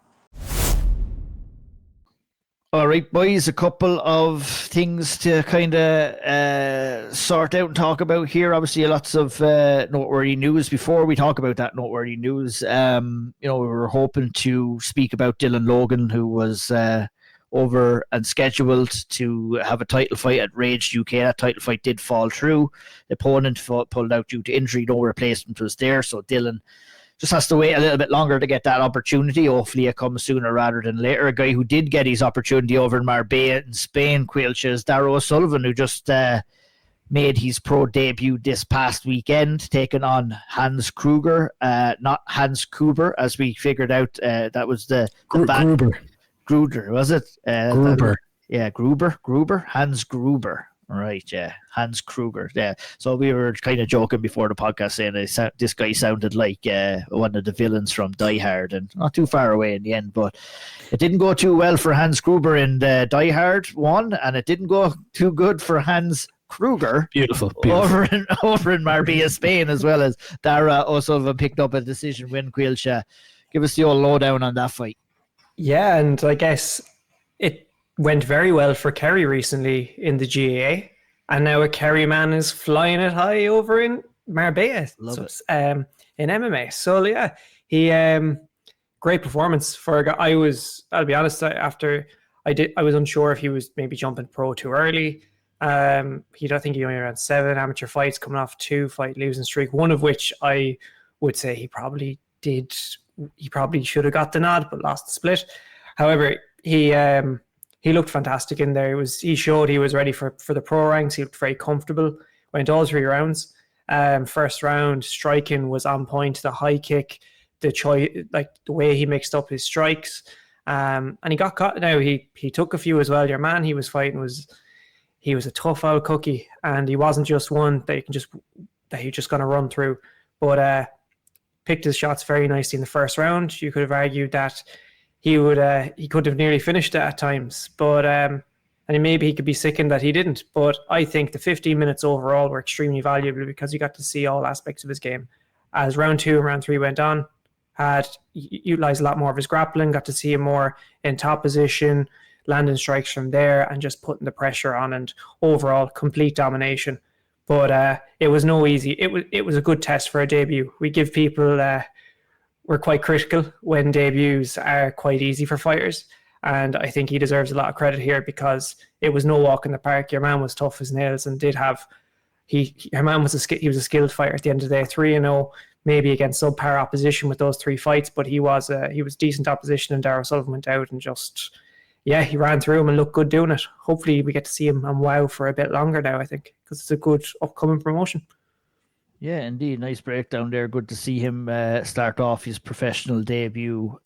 Speaker 1: All right, boys, a couple of things to kind of sort out and talk about here. Obviously, lots of noteworthy news. Before we talk about that noteworthy news, we were hoping to speak about Dylan Logan, who was over and scheduled to have a title fight at Rage UK. That title fight did fall through. The opponent pulled out due to injury. No replacement was there, so Dylan just has to wait a little bit longer to get that opportunity. Hopefully it comes sooner rather than later. A guy who did get his opportunity over in Marbella in Spain, Caoilte, is Dara O'Sullivan, who just made his pro debut this past weekend, taking on Hans Kruger, not Hans Kuber, as we figured out. That was the Gruber, was it?
Speaker 2: Gruber.
Speaker 1: Gruber? Hans Gruber. Right, yeah. Hans Kruger, yeah. So we were kind of joking before the podcast saying this guy sounded like one of the villains from Die Hard, and not too far away in the end, but it didn't go too well for Hans Gruber in Die Hard 1, and it didn't go too good for Hans Kruger.
Speaker 2: Beautiful.
Speaker 1: Over in Marbella, Spain, as well as Dara O'Sullivan picked up a decision win. Caoilte, give us the old lowdown on that fight.
Speaker 3: Yeah, and I guess it went very well for Kerry recently in the GAA, and now a Kerry man is flying it high over in Marbella.
Speaker 1: Love it.
Speaker 3: In MMA. So yeah, he great performance for a guy. I'll be honest, after I was unsure if he was maybe jumping pro too early. I think he only ran 7 amateur fights, coming off 2 fight losing streak, one of which I would say he probably did. He probably should have got the nod, but lost the split. However, he looked fantastic in there. He showed he was ready for the pro ranks. He looked very comfortable. Went all 3 rounds. First round, striking was on point. The high kick, the way he mixed up his strikes, and he got caught. Now he took a few as well. Your man he was fighting was a tough old cookie, and he wasn't just one that you're just going to run through. but picked his shots very nicely in the first round. You could have argued that he could have nearly finished it at times, but and maybe he could be sickened that he didn't. But I think the 15 minutes overall were extremely valuable because you got to see all aspects of his game. As round 2 and round 3 went on, had utilized a lot more of his grappling, got to see him more in top position, landing strikes from there and just putting the pressure on, and overall complete domination. But it was no easy. It was a good test for a debut. We give people, we're quite critical when debuts are quite easy for fighters. And I think he deserves a lot of credit here because it was no walk in the park. Your man was tough as nails and did have, your man was he was a skilled fighter at the end of the day. 3-0, maybe against subpar opposition with those 3 fights, but he was decent opposition, and Dara O'Sullivan went out and just, yeah, he ran through him and looked good doing it. Hopefully we get to see him on WOW for a bit longer now, I think, because it's a good upcoming promotion.
Speaker 1: Yeah, indeed. Nice breakdown there. Good to see him start off his professional debut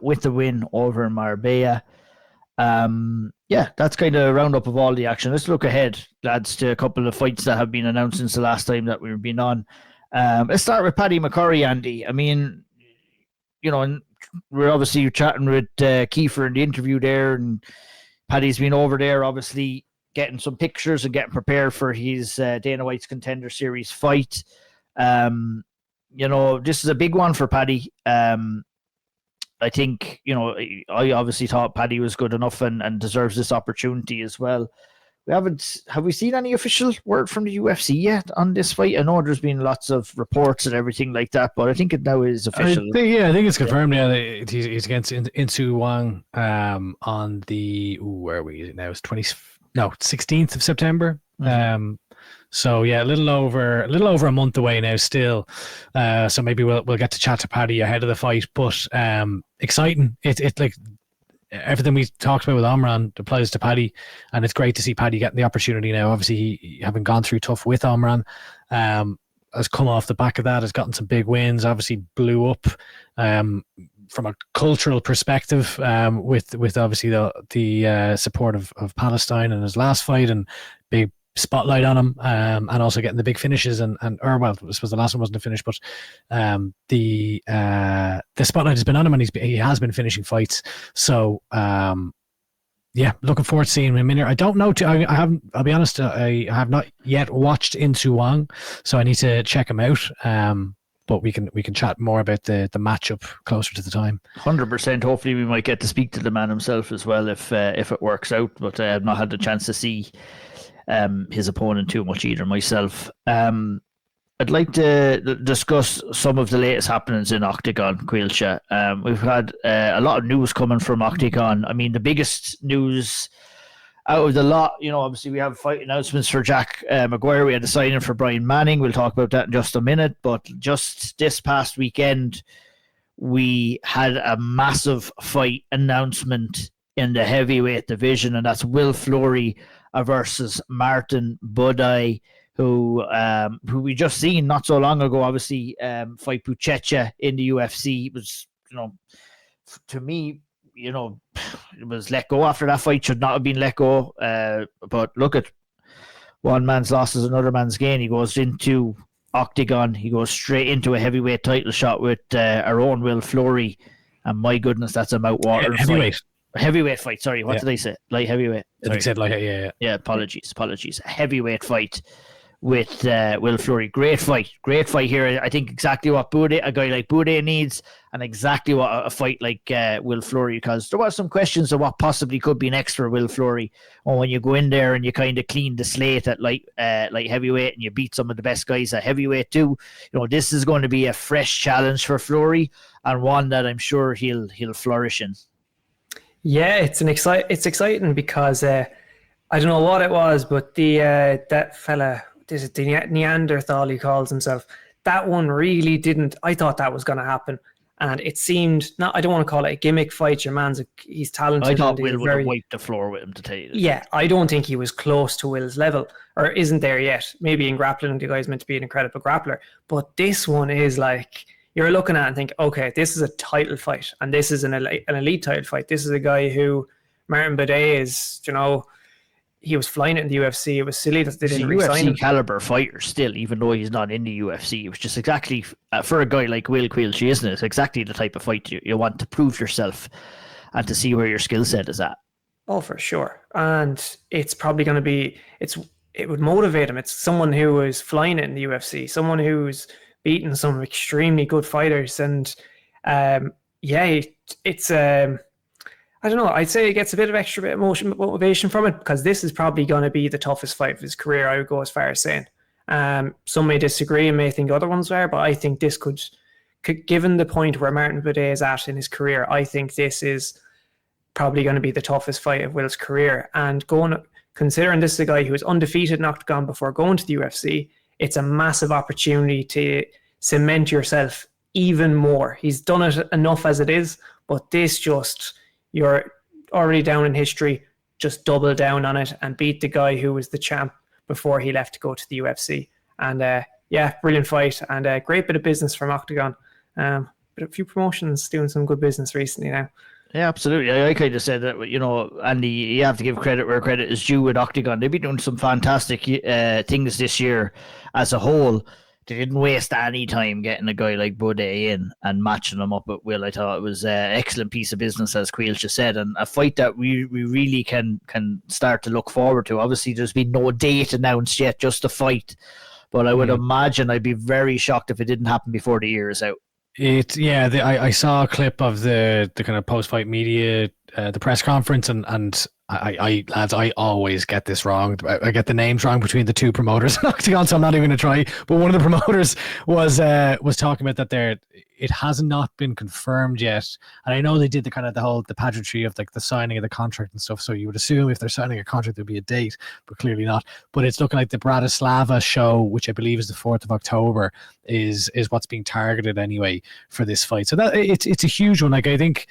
Speaker 1: with the win over Marbella. Yeah, that's kind of a roundup of all the action. Let's look ahead, lads, to a couple of fights that have been announced since the last time that we've been on. Let's start with Paddy McCorry, Andy. I mean, you know, we're obviously chatting with Kiefer in the interview there, and Paddy's been over there, obviously getting some pictures and getting prepared for his Dana White's Contender Series fight. You know, this is a big one for Paddy. I think, you know, I obviously thought Paddy was good enough and deserves this opportunity as well. Have we seen any official word from the UFC yet on this fight? I know there's been lots of reports and everything like that, but I think it now is official.
Speaker 2: I think it's confirmed. Yeah, he's against Insu Wang on the where are we now? It's 16th of September. Mm-hmm. So yeah, a little over a month away now still. So maybe we'll get to chat to Paddy ahead of the fight. But exciting. It like everything we talked about with Omran applies to Paddy, and it's great to see Paddy getting the opportunity now. Obviously, he having gone through tough with Omran, has come off the back of that, has gotten some big wins. Obviously, blew up from a cultural perspective with obviously the support of Palestine in his last fight, and big spotlight on him, and also getting the big finishes I suppose the last one wasn't a finish, but the spotlight has been on him, and he has been finishing fights. So yeah, looking forward to seeing him in here. I don't know. I'll be honest. I have not yet watched Insu Wang, so I need to check him out. But we can chat more about the matchup closer to the time.
Speaker 1: 100%. Hopefully, we might get to speak to the man himself as well if it works out. But I've not had the chance to see his opponent too much either myself. I'd like to discuss some of the latest happenings in Oktagon, Caoilte. We've had a lot of news coming from Oktagon. I mean, the biggest news out of the lot, you know, obviously we have fight announcements for Jack Maguire. We had a signing for Brian Manning. We'll talk about that in just a minute. But just this past weekend, we had a massive fight announcement in the heavyweight division, and that's Will Fleury versus Martin Budai, who we just seen not so long ago, obviously, fight Buchecha in the UFC. It was, you know, to me, you know, it was let go after that fight. Should not have been let go. But look at one man's loss is another man's gain. He goes into Oktagon. He goes straight into a heavyweight title shot with our own Will Fleury. And my goodness, that's a mouth-watering
Speaker 2: heavyweight
Speaker 1: fight. Heavyweight fight, sorry. What did I say? Light heavyweight.
Speaker 2: I think said light, yeah.
Speaker 1: Yeah, apologies. A heavyweight fight with Will Fleury. Great fight here. I think exactly what a guy like Boudet needs, and exactly what a fight like Will Fleury, because there was some questions of what possibly could be next for Will Fleury. Or when you go in there and you kind of clean the slate at light heavyweight, and you beat some of the best guys at heavyweight too, you know, this is going to be a fresh challenge for Fleury, and one that I'm sure he'll flourish in.
Speaker 3: Yeah, it's exciting because I don't know what it was, but that fella, is it the Neanderthal he calls himself? That one really didn't. I thought that was going to happen, and it seemed not. I don't want to call it a gimmick fight. Your man's he's talented.
Speaker 1: I thought Will would have wiped the floor with him, to tell you.
Speaker 3: Yeah, I don't think he was close to Will's level, or isn't there yet. Maybe in grappling, the guy's meant to be an incredible grappler, but this one is like, you're looking at it and think, okay, this is a title fight, and this is an elite title fight. This is a guy who, Martin Budai, is, you know, he was flying it in the UFC. It was silly that they
Speaker 1: He's a
Speaker 3: didn't re-sign him.
Speaker 1: UFC caliber fighter still, even though he's not in the UFC. It was just exactly, for a guy like Will Quilty, isn't it? It's exactly the type of fight you want to prove yourself and to see where your skill set is at.
Speaker 3: Oh, for sure. And it's probably going to be, it would motivate him. It's someone who is flying it in the UFC, someone who's beaten some extremely good fighters. And it's I don't know. I'd say he gets a bit of extra bit of motivation from it, because this is probably going to be the toughest fight of his career. I would go as far as saying. Some may disagree and may think other ones are, but I think this could, given the point where Martin Buday is at in his career, I think this is probably going to be the toughest fight of Will's career. And considering this is a guy who was undefeated in Oktagon before going to the UFC, it's a massive opportunity to cement yourself even more. He's done it enough as it is, but this just, you're already down in history, just double down on it and beat the guy who was the champ before he left to go to the UFC. And brilliant fight and a great bit of business from Oktagon. But a few promotions doing some good business recently now.
Speaker 1: Yeah, absolutely. I kind of said that, Andy, you have to give credit where credit is due with Oktagon. They've been doing some fantastic things this year as a whole. They didn't waste any time getting a guy like Buday in and matching him up with Will. I thought it was an excellent piece of business, as Caoilte said, and a fight that we really can start to look forward to. Obviously, there's been no date announced yet, just a fight. But I would imagine I'd be very shocked if it didn't happen before the year is out.
Speaker 2: I saw a clip of the kind of post-fight media, the press conference, and I always get this wrong. I get the names wrong between the two promoters in Oktagon, so I'm not even going to try. But one of the promoters was talking about that it has not been confirmed yet. And I know they did the pageantry of like the signing of the contract and stuff. So you would assume if they're signing a contract, there'd be a date, but clearly not. But it's looking like the Bratislava show, which I believe is the 4th of October, is what's being targeted anyway for this fight. So that it's a huge one. Like, I think,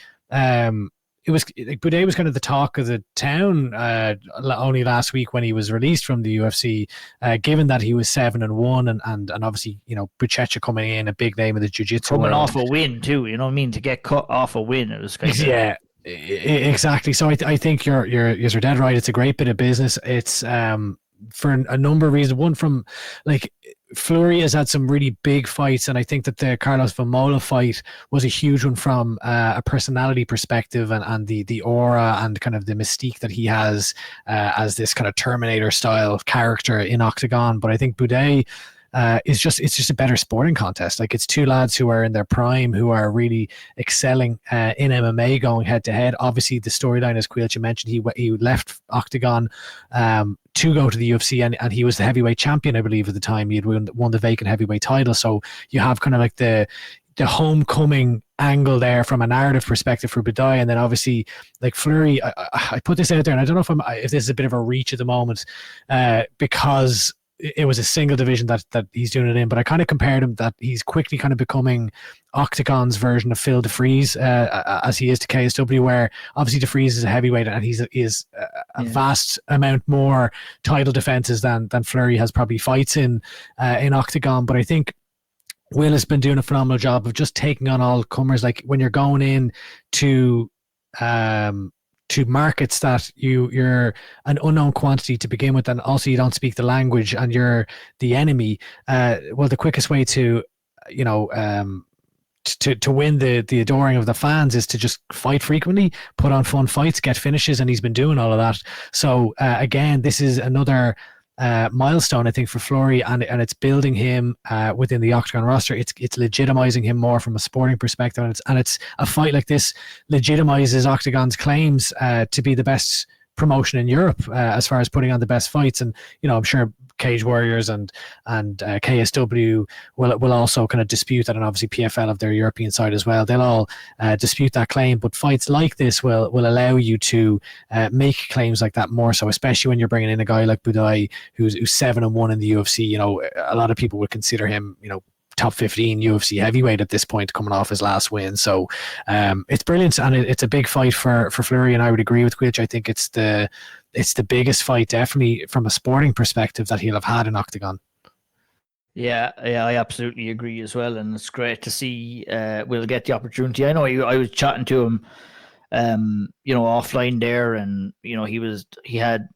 Speaker 2: it was like Buday was kind of the talk of the town only last week when he was released from the UFC, given that he was 7-1 and obviously, Buchecha coming in, a big name of the jiu-jitsu
Speaker 1: coming
Speaker 2: world.
Speaker 1: off a win too, to get cut off a win, it was kind of
Speaker 2: exactly. So I think you're dead right. It's a great bit of business. It's for a number of reasons. One, from like, Fleury has had some really big fights, and I think that the Carlos Vamola fight was a huge one from a personality perspective and the aura and kind of the mystique that he has as this kind of Terminator style character in Oktagon. But I think Buday it's just a better sporting contest. Like, it's two lads who are in their prime, who are really excelling in MMA, going head to head. Obviously, the storyline, as Caoilte mentioned, he left Oktagon to go to the UFC, and he was the heavyweight champion, I believe, at the time. He had won the vacant heavyweight title. So you have kind of like the homecoming angle there from a narrative perspective for Buday. And then obviously, like, Fleury, I put this out there, and I don't know if this is a bit of a reach at the moment, because it was a single division that he's doing it in, but I kind of compared him that he's quickly kind of becoming Oktagon's version of Phil DeFries, as he is to KSW, where obviously DeFries is a heavyweight and he is a vast amount more title defenses than Fleury has probably fights in Oktagon. But I think Will has been doing a phenomenal job of just taking on all comers. Like, when you're going in to markets that you're an unknown quantity to begin with, and also you don't speak the language and you're the enemy, well, the quickest way to to win the adoring of the fans is to just fight frequently, put on fun fights, get finishes, and he's been doing all of that. So again, this is another milestone, I think, for Fleury, and it's building him within the Oktagon roster. It's legitimizing him more from a sporting perspective, and it's a fight like this legitimizes Oktagon's claims to be the best promotion in Europe as far as putting on the best fights. And I'm sure Cage Warriors and KSW will also kind of dispute that, and obviously PFL of their European side as well. They'll all dispute that claim. But fights like this will allow you to make claims like that more so, especially when you're bringing in a guy like Buday who's 7-1 in the UFC. A lot of people would consider him, top 15 UFC heavyweight at this point, coming off his last win. So it's brilliant, and it's a big fight for Fleury, and I would agree with Caoilte. I think it's the biggest fight, definitely from a sporting perspective, that he'll have had in Oktagon.
Speaker 1: Yeah, I absolutely agree as well, and it's great to see Will get the opportunity. I know I was chatting to him offline there, and he had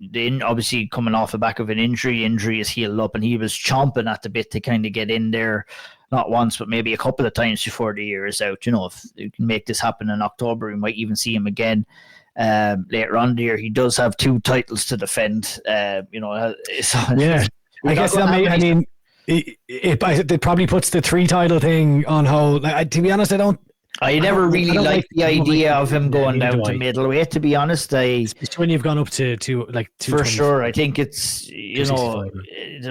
Speaker 1: obviously coming off the back of an injury is healed up, and he was chomping at the bit to kind of get in there, not once but maybe a couple of times before the year is out. If you can make this happen in October, we might even see him again later on the year. He does have 2 titles to defend. I guess
Speaker 2: it probably puts the 3 title thing on hold. To be honest,
Speaker 1: I never really liked the idea of him going down to middleweight, to be honest.
Speaker 2: It's when you've gone up to
Speaker 1: for sure. I think it's,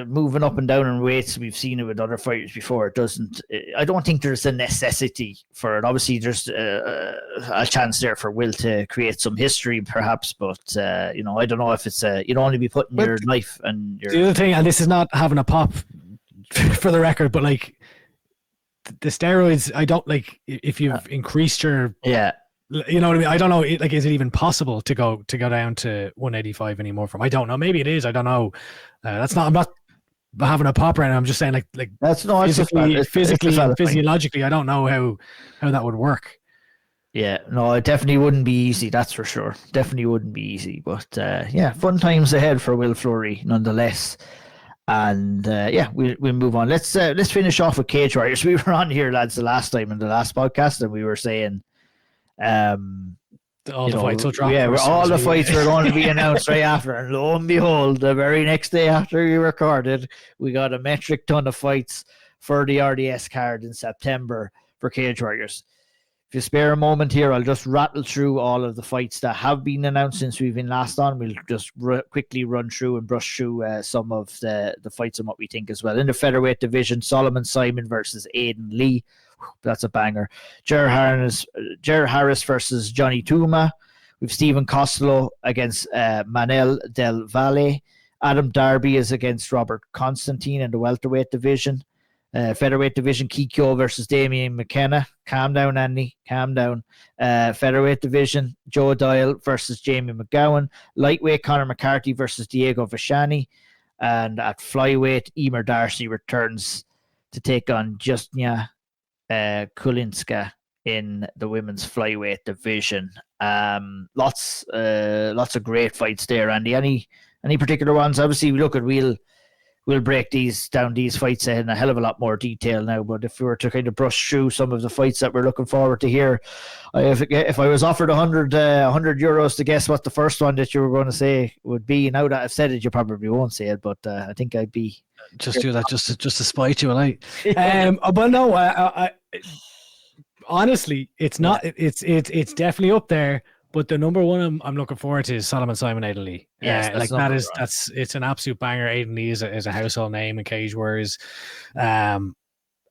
Speaker 1: moving up and down in weights. We've seen it with other fighters before. I don't think there's a necessity for it. Obviously, there's a chance there for Will to create some history, perhaps. But, I don't know if it's you'd only be putting your life and your...
Speaker 2: The other thing, and this is not having a pop for the record, but the steroids, I don't if you've increased your, you know what I mean? I don't know, is it even possible to go down to 185 anymore from? I don't know. Maybe it is. I don't know. I'm not having a pop right now. I'm just saying
Speaker 1: that's no,
Speaker 2: physically, physiologically, I don't know how that would work.
Speaker 1: Yeah, no, it definitely wouldn't be easy. That's for sure. Definitely wouldn't be easy. But fun times ahead for Will Fleury, nonetheless. And we'll move on. Let's finish off with Cage Warriors. We were on here, lads, the last time in the last podcast, and we were saying,
Speaker 2: all the fights will drop.
Speaker 1: Yeah, all the fights were going to be announced right after, and lo and behold, the very next day after we recorded, we got a metric ton of fights for the RDS card in September for Cage Warriors. If you spare a moment here, I'll just rattle through all of the fights that have been announced since we've been last on. We'll just quickly run through and brush through some of the fights and what we think as well. In the featherweight division, Solomon Simon versus Aidan Lee. That's a banger. Ger Harris versus Johnny Tuma. We've Stephen Costello against Manel Del Valle. Adam Darby is against Robert Constantine in the welterweight division. Featherweight division, Kikyo versus Damien McKenna. Calm down, Andy. Calm down. Featherweight division, Joe Doyle versus Jamie McGowan. Lightweight, Conor McCarthy versus Diego Vashani. And at flyweight, Emer Darcy returns to take on Justnia Kulinska in the women's flyweight division. Lots of great fights there, Andy. Any particular ones? Obviously, we'll break these fights in a hell of a lot more detail now, but if we were to kind of brush through some of the fights that we're looking forward to hear, if I was offered 100 euros to guess what the first one that you were going to say would be, now that I've said it, you probably won't say it, but I think I'd be...
Speaker 2: Just do that just to spite you, but no, I honestly, it's not, it's definitely up there. But the number one I'm looking forward to is Solomon Simon, Aidan Lee. It's an absolute banger. Aidan Lee is a household name in Cage Warriors. I'm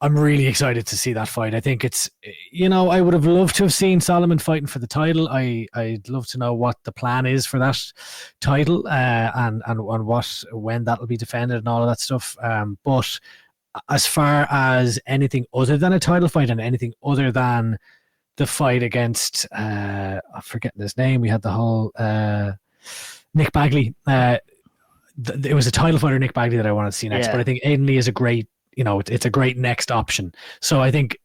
Speaker 2: really excited to see that fight. I think it's, I would have loved to have seen Solomon fighting for the title. I'd love to know what the plan is for that title and when that'll be defended and all of that stuff. But as far as anything other than a title fight and anything other than the fight against I'm forgetting his name, we had the whole Nick Bagley, it was a title fighter, Nick Bagley, that I wanted to see next, but I think Aidan Lee is a great, it's a great next option. So I think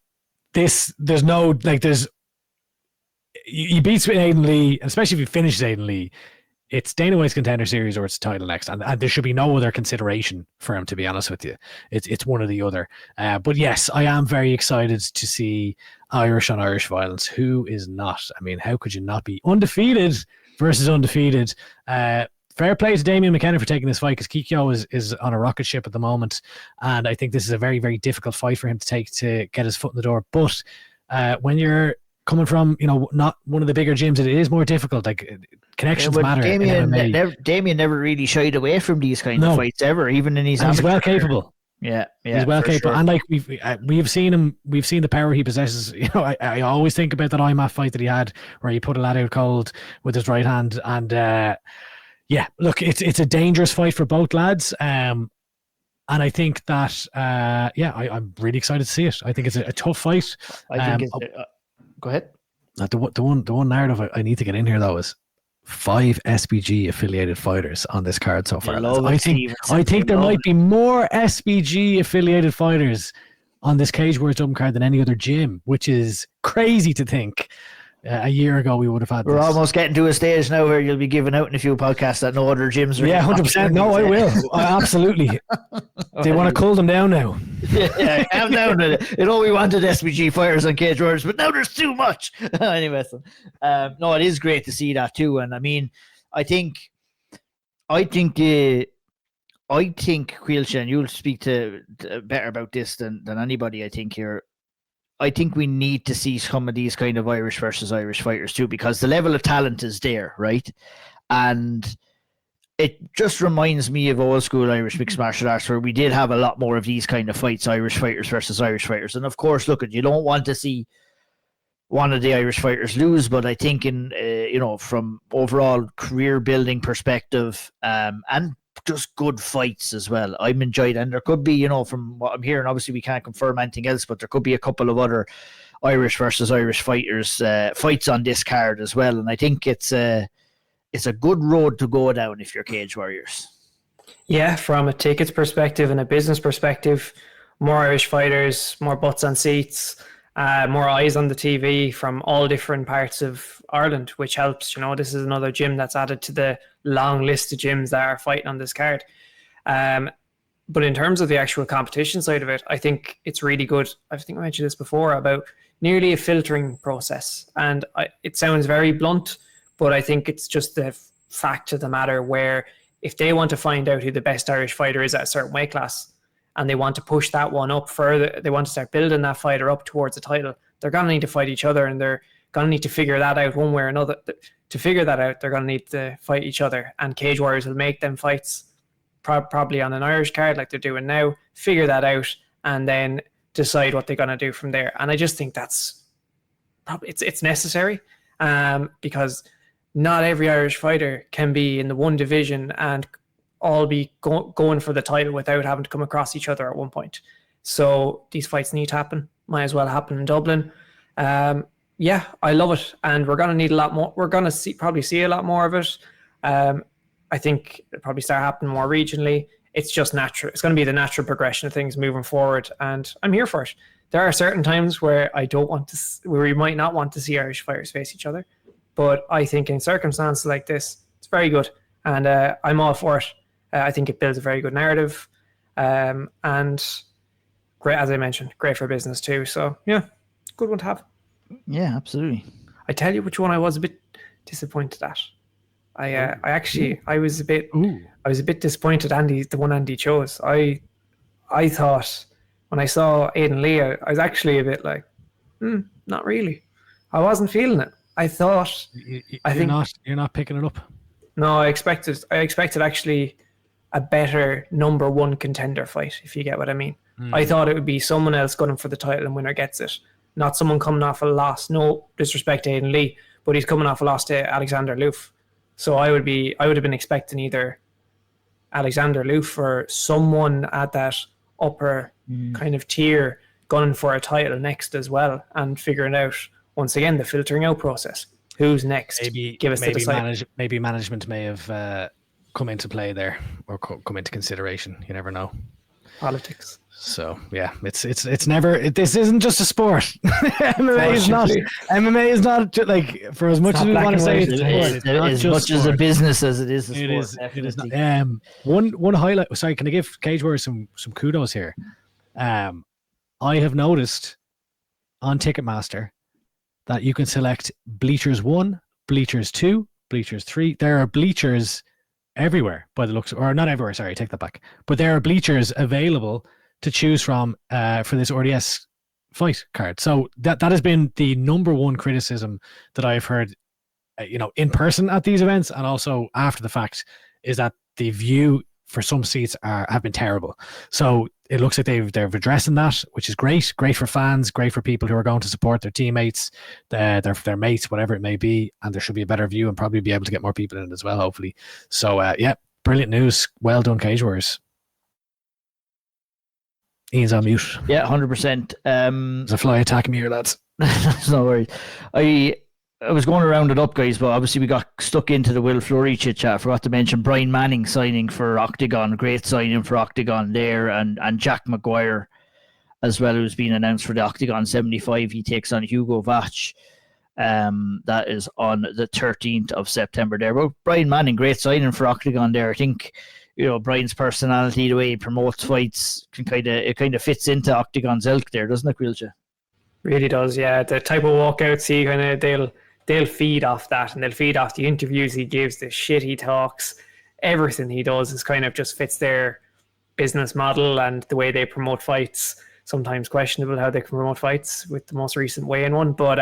Speaker 2: you beat Aidan Lee, especially if you finish Aidan Lee, it's Dana White's Contender Series or it's title next, and there should be no other consideration for him, to be honest with you. It's one or the other. But yes, I am very excited to see Irish on Irish violence. Who is not? I mean, how could you not be? Undefeated versus undefeated. Fair play to Damien McKenna for taking this fight, because Kikyo is on a rocket ship at the moment, and I think this is a very, very difficult fight for him to take to get his foot in the door. But when you're coming from, not one of the bigger gyms, it is more difficult. Connections matter.
Speaker 1: Damien never really shied away from these kind of fights ever, even in his.
Speaker 2: He's well capable.
Speaker 1: Yeah,
Speaker 2: he's well capable,
Speaker 1: sure.
Speaker 2: And we've seen him. We've seen the power he possesses. I always think about that IMAF fight that he had, where he put a lad out cold with his right hand, and look, it's a dangerous fight for both lads. And I think that I'm really excited to see it. I think it's a tough fight.
Speaker 1: Go ahead.
Speaker 2: The one narrative I need to get in here though is 5 SBG affiliated fighters on this card so far. I think there might be more SBG affiliated fighters on this Cage Warriors Dublin card than any other gym, which is crazy to think. a year ago we would have had
Speaker 1: We're
Speaker 2: this.
Speaker 1: almost getting to a stage now where you'll be giving out in a few podcasts that no other gyms are.
Speaker 2: Yeah, 100%. No, I will. Absolutely. They want to cool them down now.
Speaker 1: Yeah, calm down. We wanted SBG fighters on Cage Warriors, but now there's too much. Anyway, so, no, it is great to see that too. And I mean, I think Caoilte, and you'll speak to better about this than anybody, I think, here. I think we need to see some of these kind of Irish versus Irish fighters too, because the level of talent is there, right? And it just reminds me of old school Irish mixed martial arts, where we did have a lot more of these kind of fights, Irish fighters versus Irish fighters. And of course, look, you don't want to see one of the Irish fighters lose, but I think in from overall career building perspective, and just good fights as well, I'm enjoyed. And there could be, from what I'm hearing, obviously we can't confirm anything else, but there could be a couple of other Irish versus Irish fighters fights on this card as well. And I think it's a good road to go down if you're Cage Warriors.
Speaker 3: Yeah, from a tickets perspective and a business perspective, more Irish fighters, more butts on seats, more eyes on the TV from all different parts of Ireland, which helps. This is another gym that's added to the long list of gyms that are fighting on this card. But in terms of the actual competition side of it, I think it's really good. I think I mentioned this before about nearly a filtering process. And it sounds very blunt, but I think it's just the fact of the matter where if they want to find out who the best Irish fighter is at a certain weight class, and they want to push that one up further, they want to start building that fighter up towards a title, they're going to need to fight each other, and they're going to need to figure that out one way or another. To figure that out, they're going to need to fight each other, and Cage Warriors will make them fights probably on an Irish card like they're doing now, figure that out, and then decide what they're going to do from there. And I just think that's probably it's necessary, because not every Irish fighter can be in the one division and all be going for the title without having to come across each other at one point. So these fights need to happen. Might as well happen in Dublin. Yeah, I love it, and we're going to need a lot more. We're going to probably see a lot more of it. I think it'll probably start happening more regionally. It's just natural. It's going to be the natural progression of things moving forward, and I'm here for it. There are certain times where where we might not want to see Irish fighters face each other, but I think in circumstances like this, it's very good, and I'm all for it. I think it builds a very good narrative, and great, as I mentioned, great for business too. So yeah, good one to have.
Speaker 1: Yeah, absolutely.
Speaker 3: I tell you which one I was a bit disappointed at. I was a bit disappointed. The one Andy chose. I thought when I saw Aidan Lee, I was actually a bit like, not really. I wasn't feeling it. I thought you're not picking it up. No, I expected actually a better number one contender fight, if you get what I mean. I thought it would be someone else gunning for the title and winner gets it, not someone coming off a loss. No disrespect to Aidan Lee, but he's coming off a loss to Alexander Loof. So I would have been expecting either Alexander Loof or someone at that upper kind of tier gunning for a title next as well, and figuring out once again the filtering out process. Who's next?
Speaker 2: Maybe management may have come into play there, or come into consideration. You never know.
Speaker 3: Politics.
Speaker 2: So yeah, it's never. This isn't just a sport. MMA is not. MMA is not like, for as much as we want to say it's
Speaker 1: as much as a business as it is a sport.
Speaker 2: It is not. One highlight. Sorry, can I give Cage Warriors some kudos here? I have noticed on Ticketmaster that you can select bleachers 1, bleachers 2, bleachers 3. There are bleachers everywhere by the looks, or not everywhere. Sorry, take that back. But there are bleachers available to choose from for this RDS fight card. So that has been the number one criticism that I've heard, in person at these events, and also after the fact, is that the view for some seats have been terrible. So it looks like they're addressing that, which is great for fans, great for people who are going to support their teammates, their mates, whatever it may be, and there should be a better view and probably be able to get more people in it as well, hopefully. So yeah, brilliant news. Well done, Cage Warriors. Ian's on mute.
Speaker 1: Yeah, 100%.
Speaker 2: There's a fly attacking me here, lads.
Speaker 1: No worries. I was going to round it up, guys, but obviously we got stuck into the Will Fleury chit chat. I forgot to mention Brian Manning signing for Oktagon. Great signing for Oktagon there, and Jack Maguire as well, who's been announced for the Oktagon 75. He takes on Hugo Vach. That is on the 13th of September there. But Brian Manning, great signing for Oktagon there. I think, Brian's personality, the way he promotes fights, it kind of fits into Oktagon's ilk there, doesn't it, Caoilte?
Speaker 3: Really does, yeah. The type of walkouts they'll feed off that, and they'll feed off the interviews he gives, the shit he talks. Everything he does is kind of just fits their business model and the way they promote fights. Sometimes questionable how they can promote fights with the most recent weigh-in one, but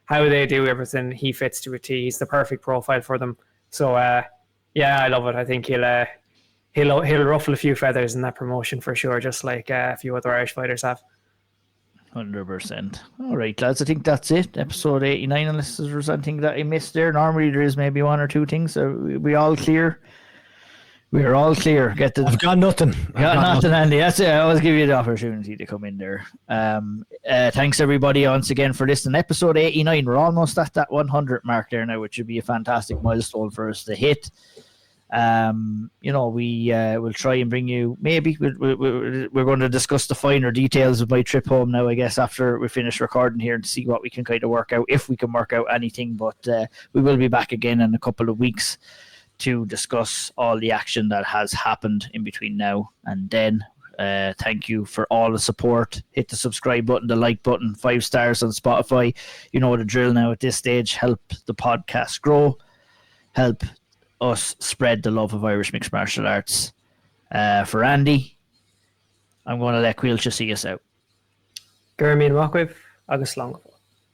Speaker 3: how they do everything, he fits to a T. He's the perfect profile for them. So I love it. I think he'll ruffle a few feathers in that promotion for sure, just like a few other Irish fighters have.
Speaker 1: 100%. All right, lads. I think that's it. Episode 89. Unless there's anything that I missed there. Normally there is maybe one or two things. Are we all clear? We're all clear.
Speaker 2: I've got nothing.
Speaker 1: Nothing, Andy. That's it. I always give you the opportunity to come in there. Thanks everybody once again for listening. Episode 89. We're almost at that 100 mark there now, which would be a fantastic milestone for us to hit. We will try and bring you. Maybe we're going to discuss the finer details of my trip home now, I guess, after we finish recording here, and see what we can kind of work out, if we can work out anything. But we will be back again in a couple of weeks to discuss all the action that has happened in between now and then. Thank you for all the support. Hit the subscribe button, the like button, 5 stars on Spotify. You know the drill now at this stage. Help the podcast grow. Help us spread the love of Irish mixed martial arts. For Andy, I'm going to let Caoilte see us out.
Speaker 3: Gurmi and Rockwiv, August Long.